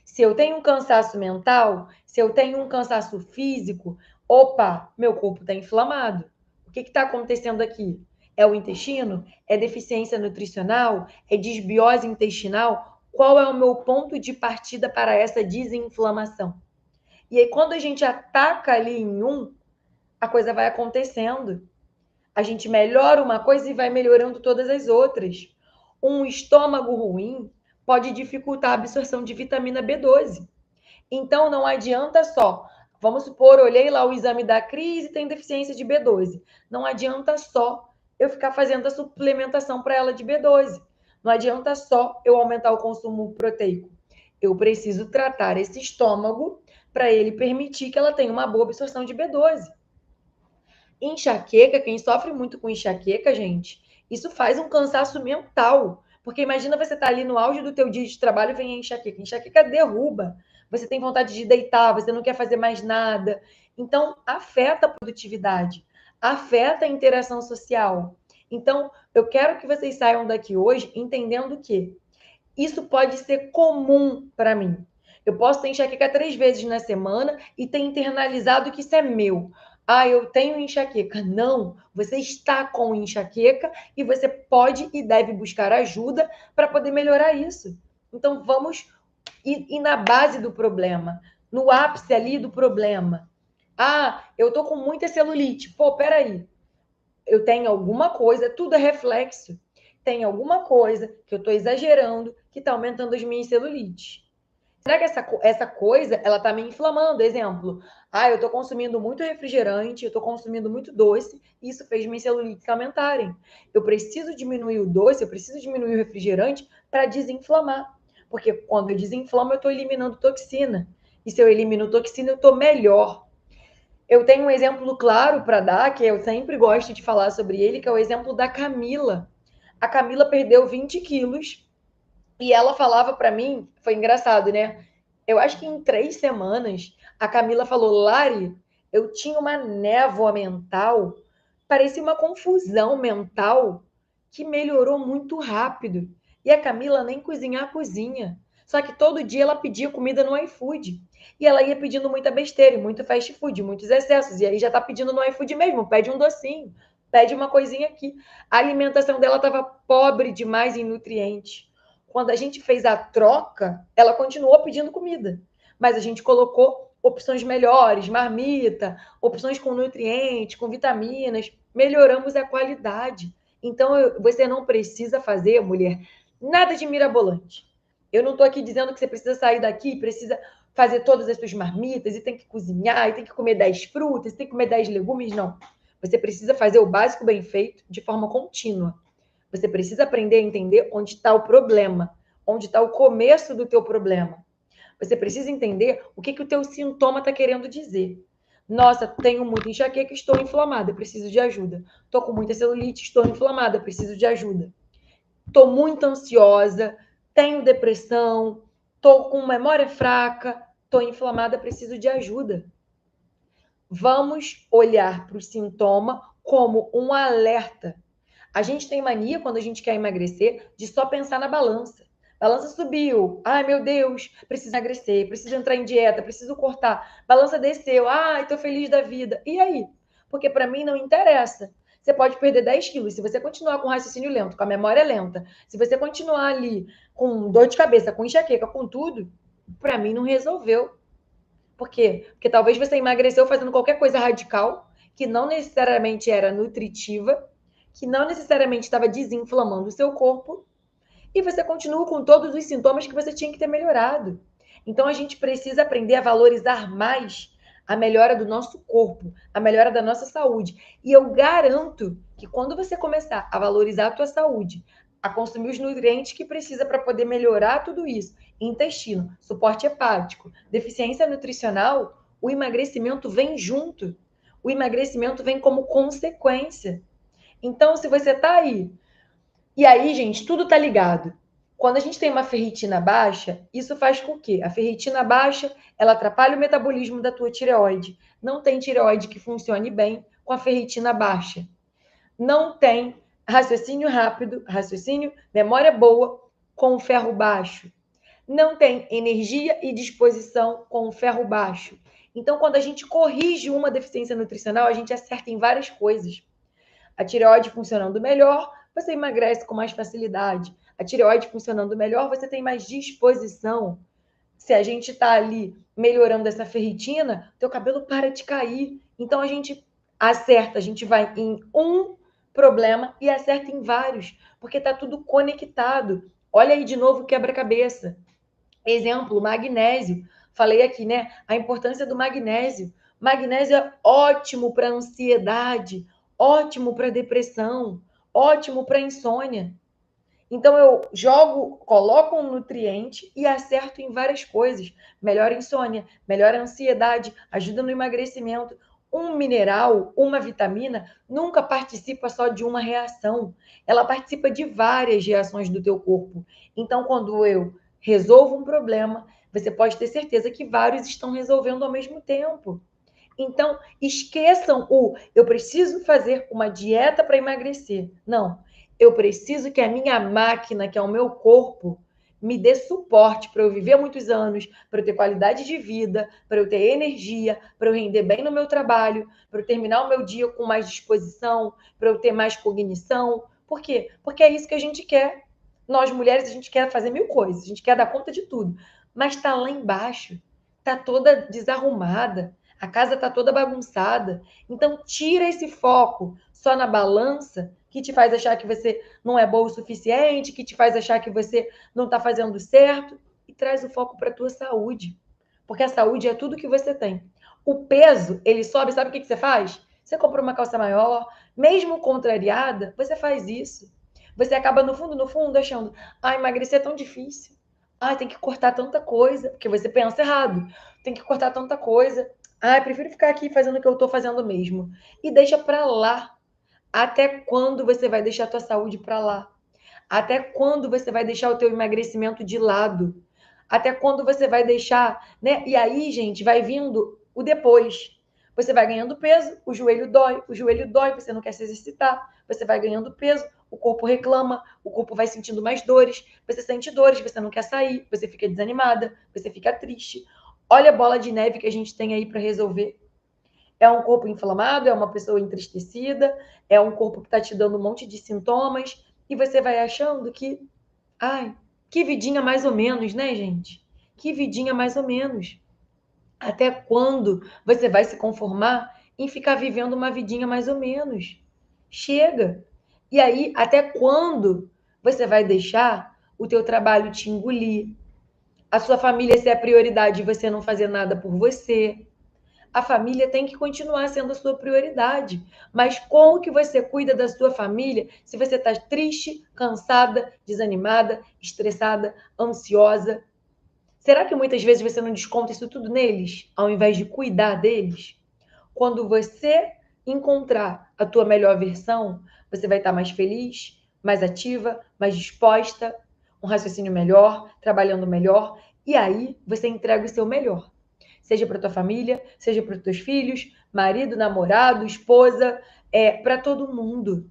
Se eu tenho um cansaço mental, se eu tenho um cansaço físico, opa, meu corpo está inflamado. O que está acontecendo aqui? É o intestino? É deficiência nutricional? É desbiose intestinal? Qual é o meu ponto de partida para essa desinflamação? E aí, quando a gente ataca ali em um, a coisa vai acontecendo. A gente melhora uma coisa e vai melhorando todas as outras. Um estômago ruim pode dificultar a absorção de vitamina B12. Então, não adianta só. Vamos supor, olhei lá o exame da Cris e tem deficiência de B12. Não adianta só eu ficar fazendo a suplementação para ela de B12. Não adianta só eu aumentar o consumo proteico. Eu preciso tratar esse estômago para ele permitir que ela tenha uma boa absorção de B12. Enxaqueca, quem sofre muito com enxaqueca, gente, isso faz um cansaço mental. Porque imagina você estar ali no auge do teu dia de trabalho e vem a enxaqueca. Enxaqueca derruba. Você tem vontade de deitar, você não quer fazer mais nada. Então, afeta a produtividade, afeta a interação social. Então, eu quero que vocês saiam daqui hoje entendendo que isso pode ser comum para mim. Eu posso ter enxaqueca 3 vezes na semana e ter internalizado que isso é meu. Ah, eu tenho enxaqueca. Não, você está com enxaqueca e você pode e deve buscar ajuda para poder melhorar isso. Então, vamos ir na base do problema, no ápice ali do problema. Ah, eu tô com muita celulite. Pô, peraí. Eu tenho alguma coisa, tudo é reflexo. Tem alguma coisa que eu estou exagerando que está aumentando as minhas celulites. Será que essa coisa ela está me inflamando? Exemplo, eu estou consumindo muito refrigerante, eu estou consumindo muito doce, e isso fez minhas celulites aumentarem. Eu preciso diminuir o doce, eu preciso diminuir o refrigerante para desinflamar. Porque quando eu desinflamo, eu estou eliminando toxina. E se eu elimino toxina, eu estou melhor. Eu tenho um exemplo claro para dar, que eu sempre gosto de falar sobre ele, que é o exemplo da Camila. A Camila perdeu 20 quilos e ela falava para mim, foi engraçado, né? Eu acho que em 3 semanas, a Camila falou, Lari, eu tinha uma névoa mental, parecia uma confusão mental que melhorou muito rápido. E a Camila nem cozinhar cozinha. Só que todo dia ela pedia comida no iFood. E ela ia pedindo muita besteira, muito fast food, muitos excessos. E aí já tá pedindo no iFood mesmo, pede um docinho, pede uma coisinha aqui. A alimentação dela estava pobre demais em nutrientes. Quando a gente fez a troca, ela continuou pedindo comida. Mas a gente colocou opções melhores, marmita, opções com nutrientes, com vitaminas, melhoramos a qualidade. Então, você não precisa fazer, mulher, nada de mirabolante. Eu não estou aqui dizendo que você precisa sair daqui, precisa fazer todas as suas marmitas, e tem que cozinhar, e tem que comer 10 frutas, e tem que comer 10 legumes, não. Você precisa fazer o básico bem feito de forma contínua. Você precisa aprender a entender onde está o problema, onde está o começo do teu problema. Você precisa entender o que o teu sintoma está querendo dizer. Nossa, tenho muita enxaqueca, estou inflamada, preciso de ajuda. Estou com muita celulite, estou inflamada, preciso de ajuda. Estou muito ansiosa, tenho depressão, estou com memória fraca, estou inflamada, preciso de ajuda. Vamos olhar para o sintoma como um alerta. A gente tem mania, quando a gente quer emagrecer, de só pensar na balança. Balança subiu. Ai, meu Deus, preciso emagrecer, preciso entrar em dieta, preciso cortar. Balança desceu. Ai, tô feliz da vida. E aí? Porque para mim não interessa. Você pode perder 10 quilos. Se você continuar com raciocínio lento, com a memória lenta, se você continuar ali com dor de cabeça, com enxaqueca, com tudo, para mim não resolveu. Por quê? Porque talvez você emagreceu fazendo qualquer coisa radical, que não necessariamente era nutritiva, que não necessariamente estava desinflamando o seu corpo, e você continua com todos os sintomas que você tinha que ter melhorado. Então a gente precisa aprender a valorizar mais a melhora do nosso corpo, a melhora da nossa saúde. E eu garanto que quando você começar a valorizar a tua saúde, a consumir os nutrientes que precisa para poder melhorar tudo isso, intestino, suporte hepático, deficiência nutricional, o emagrecimento vem junto. O emagrecimento vem como consequência. Então, se você está aí e aí, gente, tudo tá ligado. Quando a gente tem uma ferritina baixa, isso faz com que a ferritina baixa, ela atrapalha o metabolismo da tua tireoide. Não tem tireoide que funcione bem com a ferritina baixa. Não tem raciocínio rápido, raciocínio, memória boa com o ferro baixo. Não tem energia e disposição com o ferro baixo. Então, quando a gente corrige uma deficiência nutricional, a gente acerta em várias coisas. A tireoide funcionando melhor, você emagrece com mais facilidade. A tireoide funcionando melhor, você tem mais disposição. Se a gente está ali melhorando essa ferritina, teu cabelo para de cair. Então a gente acerta, a gente vai em um problema e acerta em vários, porque está tudo conectado. Olha aí de novo o quebra-cabeça. Exemplo, magnésio. Falei aqui, né? A importância do magnésio. Magnésio é ótimo para ansiedade, ótimo para depressão, ótimo para insônia. Então eu jogo, coloco um nutriente e acerto em várias coisas. Melhora a insônia, melhora a ansiedade, ajuda no emagrecimento. Um mineral, uma vitamina, nunca participa só de uma reação. Ela participa de várias reações do teu corpo. Então, quando eu resolvo um problema, você pode ter certeza que vários estão resolvendo ao mesmo tempo. Então, esqueçam o eu preciso fazer uma dieta para emagrecer. Não, eu preciso que a minha máquina, que é o meu corpo, me dê suporte para eu viver muitos anos, para eu ter qualidade de vida, para eu ter energia, para eu render bem no meu trabalho, para eu terminar o meu dia com mais disposição, para eu ter mais cognição. Por quê? Porque é isso que a gente quer. Nós mulheres, a gente quer fazer mil coisas, a gente quer dar conta de tudo, mas está lá embaixo, está toda desarrumada, a casa está toda bagunçada. Então, tira esse foco só na balança, que te faz achar que você não é boa o suficiente, que te faz achar que você não está fazendo certo, e traz o foco para a tua saúde. Porque a saúde é tudo que você tem. O peso, ele sobe, sabe o que você faz? Você compra uma calça maior, mesmo contrariada, você faz isso. Você acaba, no fundo, achando, emagrecer é tão difícil. Tem que cortar tanta coisa, porque você pensa errado. Tem que cortar tanta coisa. Prefiro ficar aqui fazendo o que eu estou fazendo mesmo. E deixa para lá. Até quando você vai deixar a tua saúde para lá? Até quando você vai deixar o teu emagrecimento de lado? Até quando você vai deixar, né? E aí, gente, vai vindo o depois. Você vai ganhando peso, o joelho dói, você não quer se exercitar, você vai ganhando peso, o corpo reclama, o corpo vai sentindo mais dores, você sente dores, você não quer sair, você fica desanimada, você fica triste. Olha a bola de neve que a gente tem aí para resolver. É um corpo inflamado, é uma pessoa entristecida, é um corpo que está te dando um monte de sintomas, e você vai achando que, que vidinha mais ou menos, né, gente? Que vidinha mais ou menos. Até quando você vai se conformar em ficar vivendo uma vidinha mais ou menos? Chega. E aí, até quando você vai deixar o teu trabalho te engolir, a sua família ser a prioridade e você não fazer nada por você? A família tem que continuar sendo a sua prioridade. Mas como que você cuida da sua família se você está triste, cansada, desanimada, estressada, ansiosa? Será que muitas vezes você não desconta isso tudo neles, ao invés de cuidar deles? Quando você encontrar a tua melhor versão, você vai estar mais feliz, mais ativa, mais disposta, um raciocínio melhor, trabalhando melhor, e aí você entrega o seu melhor. Seja para tua família, seja para os teus filhos, marido, namorado, esposa, para todo mundo.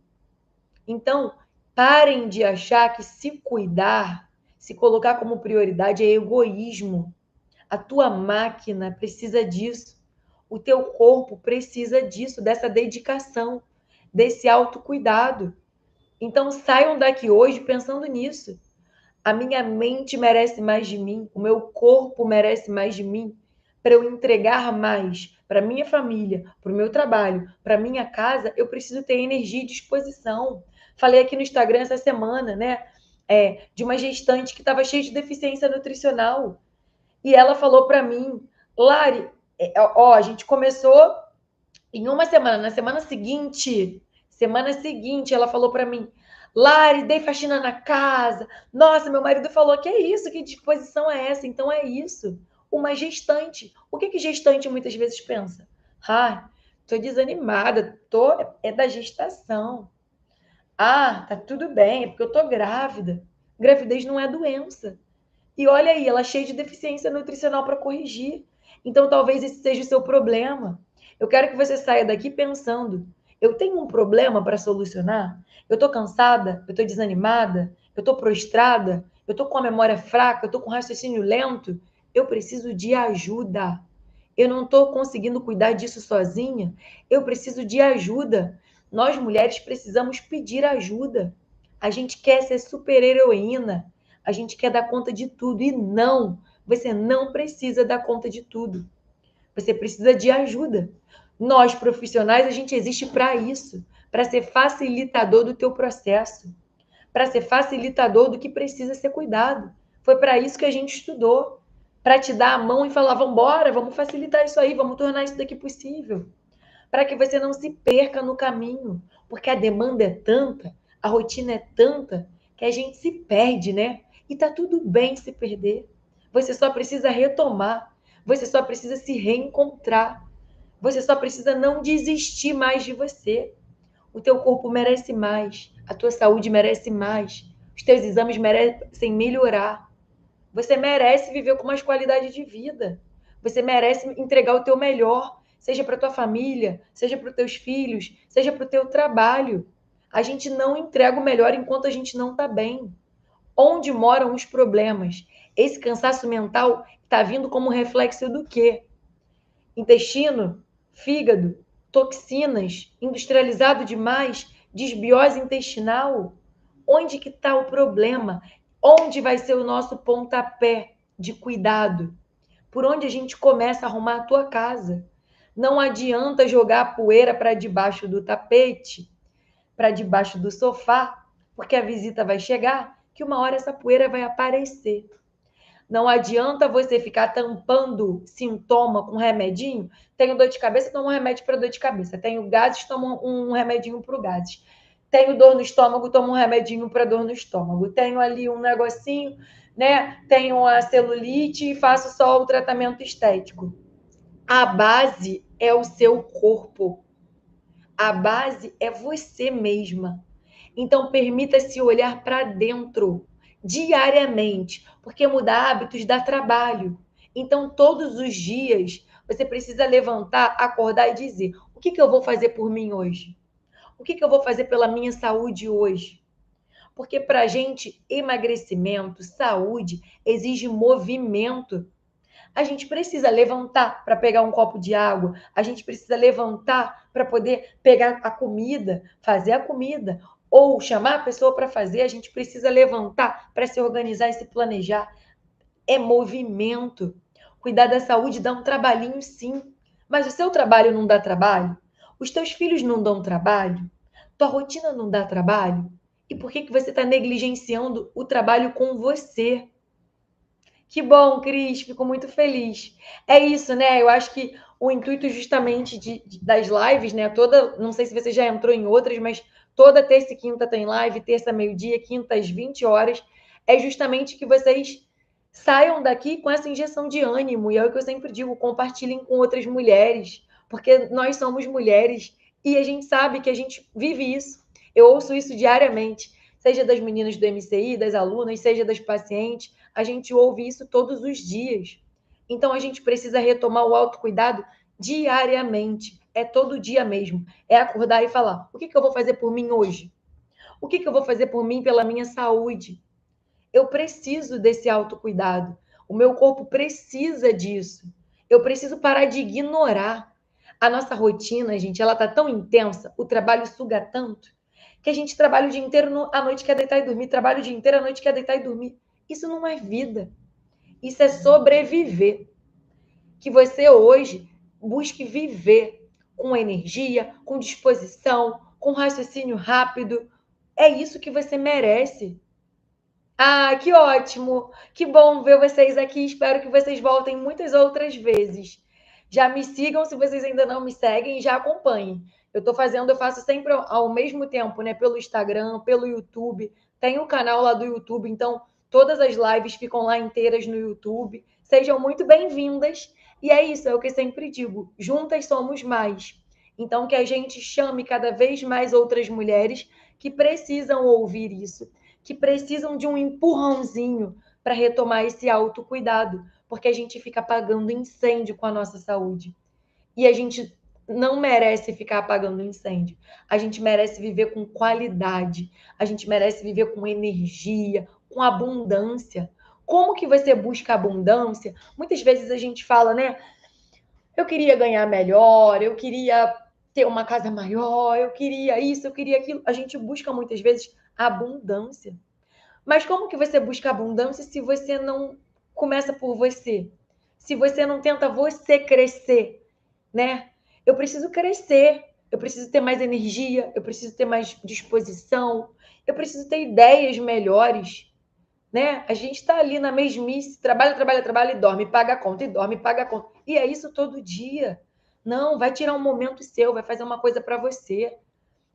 Então, parem de achar que se cuidar Se colocar como prioridade é egoísmo. A tua máquina precisa disso. O teu corpo precisa disso, dessa dedicação, desse autocuidado. Então saiam daqui hoje pensando nisso. A minha mente merece mais de mim, o meu corpo merece mais de mim, para eu entregar mais para minha família, para o meu trabalho, para minha casa, eu preciso ter energia e disposição. Falei aqui no Instagram essa semana, né? De uma gestante que estava cheia de deficiência nutricional. E ela falou para mim, Lari, a gente começou em uma semana, na semana seguinte, ela falou para mim, Lari, dei faxina na casa. Nossa, meu marido falou que é isso, que disposição é essa? Então é isso. Uma gestante. O que gestante muitas vezes pensa? Ah, tô desanimada, é da gestação. Ah, tá tudo bem, é porque eu tô grávida. Gravidez não é doença. E olha aí, ela é cheia de deficiência nutricional para corrigir. Então, talvez esse seja o seu problema. Eu quero que você saia daqui pensando: eu tenho um problema para solucionar? Eu estou cansada? Eu estou desanimada? Eu estou prostrada? Eu estou com a memória fraca? Eu estou com raciocínio lento? Eu preciso de ajuda. Eu não estou conseguindo cuidar disso sozinha. Eu preciso de ajuda. Nós mulheres precisamos pedir ajuda. A gente quer ser super-heroína. A gente quer dar conta de tudo. E não, você não precisa dar conta de tudo. Você precisa de ajuda. Nós, profissionais, a gente existe para isso, para ser facilitador do teu processo, para ser facilitador do que precisa ser cuidado. Foi para isso que a gente estudou, para te dar a mão e falar, vamos embora, vamos facilitar isso aí, vamos tornar isso daqui possível, para que você não se perca no caminho, porque a demanda é tanta, a rotina é tanta, que a gente se perde, né? E tá tudo bem se perder. Você só precisa retomar, você só precisa se reencontrar, você só precisa não desistir mais de você. O teu corpo merece mais, a tua saúde merece mais, os teus exames merecem melhorar. Você merece viver com mais qualidade de vida. Você merece entregar o teu melhor, seja para tua família, seja para os teus filhos, seja para o teu trabalho. A gente não entrega o melhor enquanto a gente não está bem. Onde moram os problemas? Esse cansaço mental está vindo como reflexo do quê? Intestino, fígado, toxinas, industrializado demais, desbiose intestinal. Onde que está o problema? Onde vai ser o nosso pontapé de cuidado? Por onde a gente começa a arrumar a tua casa? Não adianta jogar a poeira para debaixo do tapete, para debaixo do sofá, porque a visita vai chegar, que uma hora essa poeira vai aparecer. Não adianta você ficar tampando sintoma com remedinho. Tenho dor de cabeça, toma um remédio para dor de cabeça. Tenho gases, toma um remedinho para o gases. Tenho dor no estômago, toma um remedinho para dor no estômago. Tenho ali um negocinho, né? Tenho a celulite e faço só o tratamento estético. A base é o seu corpo. A base é você mesma. Então, permita-se olhar para dentro diariamente, porque mudar hábitos dá trabalho. Então, todos os dias, você precisa levantar, acordar e dizer: o que eu vou fazer por mim hoje? O que eu vou fazer pela minha saúde hoje? Porque para a gente, emagrecimento, saúde, exige movimento. A gente precisa levantar para pegar um copo de água, a gente precisa levantar para poder pegar a comida, fazer a comida, ou chamar a pessoa para fazer, a gente precisa levantar para se organizar e se planejar. É movimento. Cuidar da saúde dá um trabalhinho, sim. Mas o seu trabalho não dá trabalho? Os teus filhos não dão trabalho? Tua rotina não dá trabalho? E por que você está negligenciando o trabalho com você? Que bom, Cris, fico muito feliz. É isso, né? Eu acho que o intuito justamente das lives, né? Não sei se você já entrou em outras, mas toda terça e quinta tem live, terça meio-dia, quinta às 20 horas. É justamente que vocês saiam daqui com essa injeção de ânimo. E é o que eu sempre digo, compartilhem com outras mulheres, porque nós somos mulheres e a gente sabe que a gente vive isso. Eu ouço isso diariamente, seja das meninas do MCI, das alunas, seja das pacientes. A gente ouve isso todos os dias. Então, a gente precisa retomar o autocuidado diariamente. É todo dia mesmo. É acordar e falar: o que eu vou fazer por mim hoje? O que eu vou fazer por mim, pela minha saúde? Eu preciso desse autocuidado. O meu corpo precisa disso. Eu preciso parar de ignorar. A nossa rotina, gente, ela tá tão intensa, o trabalho suga tanto, que a gente trabalha o dia inteiro, à noite quer deitar e dormir, trabalha o dia inteiro, à noite quer deitar e dormir. Isso não é vida. Isso é sobreviver. Que você hoje busque viver com energia, com disposição, com raciocínio rápido. É isso que você merece. Ah, que ótimo! Que bom ver vocês aqui. Espero que vocês voltem muitas outras vezes. Já me sigam se vocês ainda não me seguem e já acompanhem. Eu faço sempre ao mesmo tempo, né? Pelo Instagram, pelo YouTube. Tem o canal lá do YouTube, então todas as lives ficam lá inteiras no YouTube. Sejam muito bem-vindas. E é isso, é o que eu sempre digo: juntas somos mais. Então, que a gente chame cada vez mais outras mulheres que precisam ouvir isso, que precisam de um empurrãozinho para retomar esse autocuidado, porque a gente fica apagando incêndio com a nossa saúde. E a gente não merece ficar apagando incêndio. A gente merece viver com qualidade. A gente merece viver com energia, com abundância. Como que você busca abundância? Muitas vezes a gente fala, né? Eu queria ganhar melhor, eu queria ter uma casa maior, eu queria isso, eu queria aquilo. A gente busca muitas vezes abundância. Mas como que você busca abundância se você não começa por você? Se você não tenta você crescer, né? Eu preciso crescer, eu preciso ter mais energia, eu preciso ter mais disposição, eu preciso ter ideias melhores, né? A gente está ali na mesmice, trabalha, trabalha, trabalha e dorme, paga a conta, e dorme, paga a conta. E é isso todo dia. Não, vai tirar um momento seu, vai fazer uma coisa para você.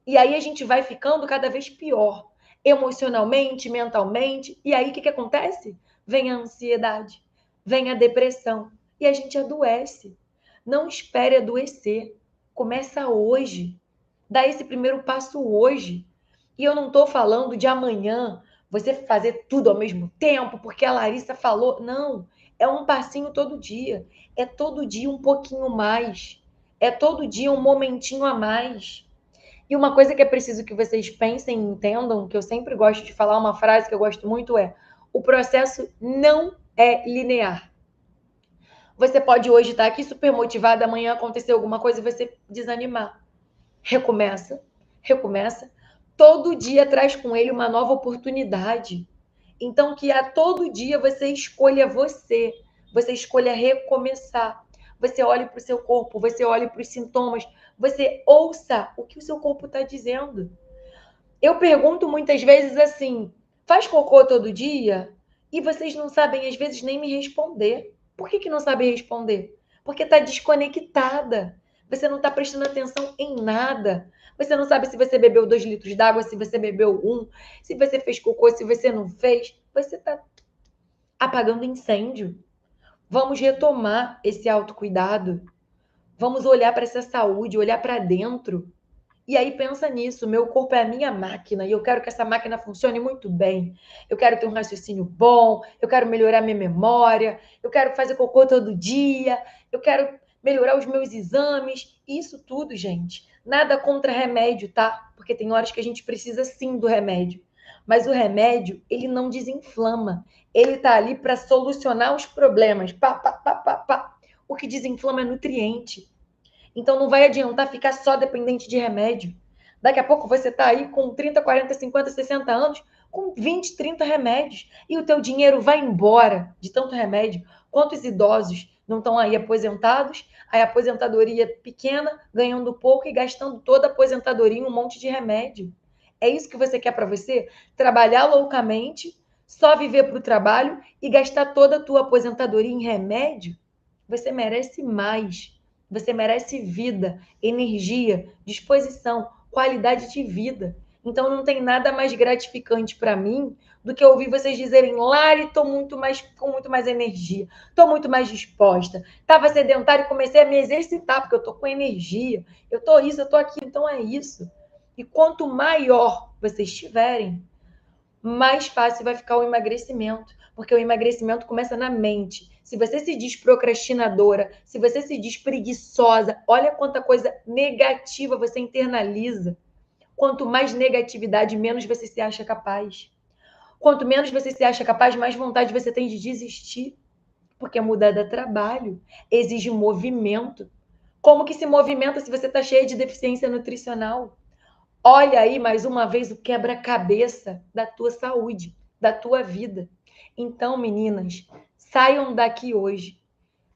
E aí a gente vai ficando cada vez pior, emocionalmente, mentalmente. E aí o que, que acontece? Vem a ansiedade, vem a depressão e a gente adoece. Não espere adoecer. Começa hoje. Dá esse primeiro passo hoje. E eu não estou falando de amanhã você fazer tudo ao mesmo tempo, porque a Larissa falou. Não. É um passinho todo dia. É todo dia um pouquinho mais. É todo dia um momentinho a mais. E uma coisa que é preciso que vocês pensem e entendam, que eu sempre gosto de falar, uma frase que eu gosto muito é: o processo não é linear. Você pode hoje estar aqui super motivada, amanhã acontecer alguma coisa e você desanimar. Recomeça, recomeça. Todo dia traz com ele uma nova oportunidade. Então, que a todo dia você escolha você escolha recomeçar. Você olhe para o seu corpo, você olhe para os sintomas, você ouça o que o seu corpo está dizendo. Eu pergunto muitas vezes assim: faz cocô todo dia? E vocês não sabem, às vezes, nem me responder. Por que não sabe responder? Porque está desconectada. Você não está prestando atenção em nada. Você não sabe se você bebeu 2 litros d'água, se você bebeu 1, se você fez cocô, se você não fez. Você está apagando incêndio. Vamos retomar esse autocuidado. Vamos olhar para essa saúde, olhar para dentro. E aí pensa nisso, meu corpo é a minha máquina e eu quero que essa máquina funcione muito bem. Eu quero ter um raciocínio bom, eu quero melhorar minha memória, eu quero fazer cocô todo dia, eu quero melhorar os meus exames. Isso tudo, gente. Nada contra remédio, tá? Porque tem horas que a gente precisa sim do remédio. Mas o remédio, ele não desinflama. Ele tá ali para solucionar os problemas. Pá, pá, pá, pá, pá. O que desinflama é nutriente. Então não vai adiantar ficar só dependente de remédio. Daqui a pouco você está aí com 30, 40, 50, 60 anos, com 20, 30 remédios. E o teu dinheiro vai embora de tanto remédio. Quantos idosos não estão aí aposentados, a aposentadoria pequena, ganhando pouco e gastando toda a aposentadoria em um monte de remédio? É isso que você quer para você? Trabalhar loucamente, só viver para o trabalho e gastar toda a tua aposentadoria em remédio? Você merece mais. Você merece vida, energia, disposição, qualidade de vida. Então não tem nada mais gratificante para mim do que ouvir vocês dizerem: Lari, estou com muito mais energia, estou muito mais disposta. Estava sedentária e comecei a me exercitar porque eu estou com energia. Eu estou isso, eu estou aquilo. Então é isso. E quanto maior vocês tiverem, mais fácil vai ficar o emagrecimento, porque o emagrecimento começa na mente. Se você se diz procrastinadora, se você se diz preguiçosa, olha quanta coisa negativa você internaliza. Quanto mais negatividade, menos você se acha capaz. Quanto menos você se acha capaz, mais vontade você tem de desistir. Porque mudar dá trabalho, exige movimento. Como que se movimenta se você está cheia de deficiência nutricional? Olha aí, mais uma vez, o quebra-cabeça da tua saúde, da tua vida. Então, meninas, saiam daqui hoje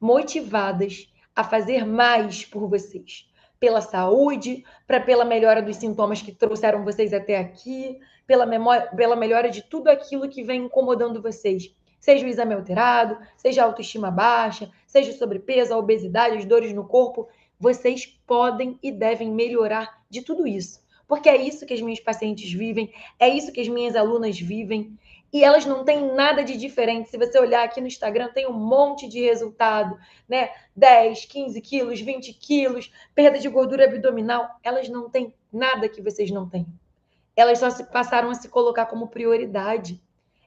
motivadas a fazer mais por vocês. Pela saúde, pela melhora dos sintomas que trouxeram vocês até aqui, pela melhora de tudo aquilo que vem incomodando vocês. Seja o exame alterado, seja a autoestima baixa, seja o sobrepeso, a obesidade, as dores no corpo, vocês podem e devem melhorar de tudo isso. Porque é isso que as minhas pacientes vivem, é isso que as minhas alunas vivem. E elas não têm nada de diferente. Se você olhar aqui no Instagram, tem um monte de resultado, né? 10, 15 quilos, 20 quilos, perda de gordura abdominal. Elas não têm nada que vocês não têm. Elas só passaram a se colocar como prioridade.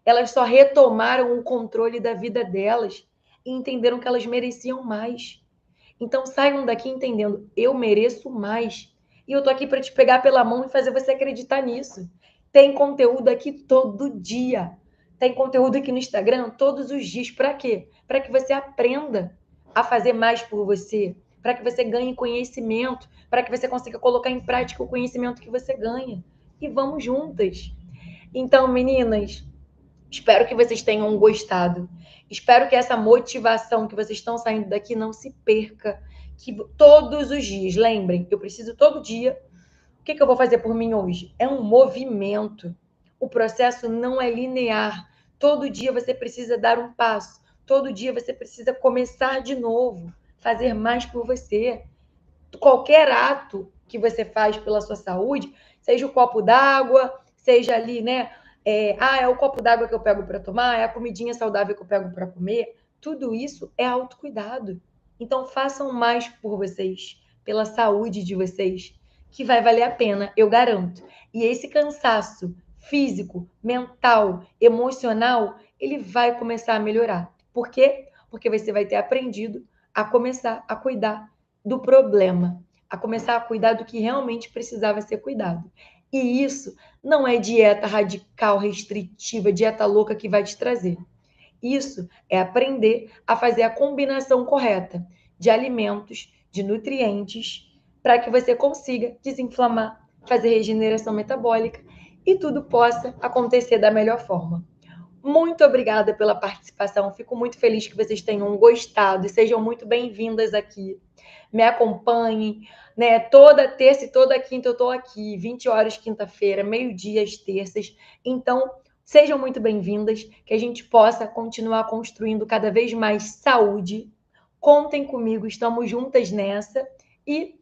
Elas só retomaram o controle da vida delas e entenderam que elas mereciam mais. Então saiam daqui entendendo, eu mereço mais. E eu tô aqui para te pegar pela mão e fazer você acreditar nisso. Tem conteúdo aqui todo dia. Tem conteúdo aqui no Instagram todos os dias. Para quê? Para que você aprenda a fazer mais por você, para que você ganhe conhecimento, para que você consiga colocar em prática o conhecimento que você ganha. E vamos juntas. Então, meninas, espero que vocês tenham gostado. Espero que essa motivação que vocês estão saindo daqui não se perca. Que todos os dias, lembrem, eu preciso todo dia. O que eu vou fazer por mim hoje? É um movimento. O processo não é linear. Todo dia você precisa dar um passo. Todo dia você precisa começar de novo. Fazer mais por você. Qualquer ato que você faz pela sua saúde, seja o copo d'água, seja ali, né? É o copo d'água que eu pego para tomar, é a comidinha saudável que eu pego para comer. Tudo isso é autocuidado. Então, façam mais por vocês, pela saúde de vocês, que vai valer a pena, eu garanto. E esse cansaço físico, mental, emocional, ele vai começar a melhorar. Por quê? Porque você vai ter aprendido a começar a cuidar do problema, a começar a cuidar do que realmente precisava ser cuidado. E isso não é dieta radical, restritiva, dieta louca que vai te trazer. Isso é aprender a fazer a combinação correta de alimentos, de nutrientes, para que você consiga desinflamar, fazer regeneração metabólica e tudo possa acontecer da melhor forma. Muito obrigada pela participação. Fico muito feliz que vocês tenham gostado e sejam muito bem-vindas aqui. Me acompanhem, né? Toda terça e toda quinta eu estou aqui, 20 horas quinta-feira, meio-dia às terças. Então, sejam muito bem-vindas, que a gente possa continuar construindo cada vez mais saúde. Contem comigo, estamos juntas nessa. E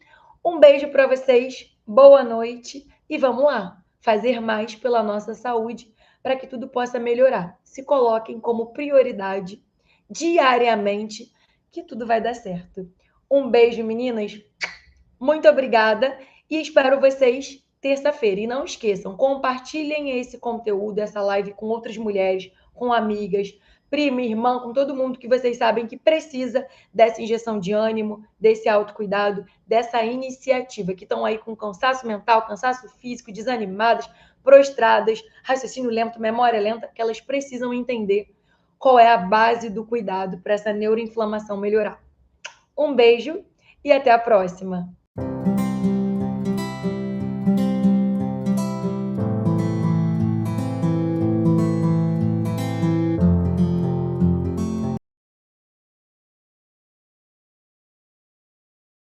um beijo para vocês, boa noite e vamos lá, fazer mais pela nossa saúde para que tudo possa melhorar. Se coloquem como prioridade diariamente, que tudo vai dar certo. Um beijo, meninas. Muito obrigada e espero vocês terça-feira. E não esqueçam, compartilhem esse conteúdo, essa live com outras mulheres, com amigas, prima, irmã, com todo mundo que vocês sabem que precisa dessa injeção de ânimo, desse autocuidado, dessa iniciativa, que estão aí com cansaço mental, cansaço físico, desanimadas, prostradas, raciocínio lento, memória lenta, que elas precisam entender qual é a base do cuidado para essa neuroinflamação melhorar. Um beijo e até a próxima!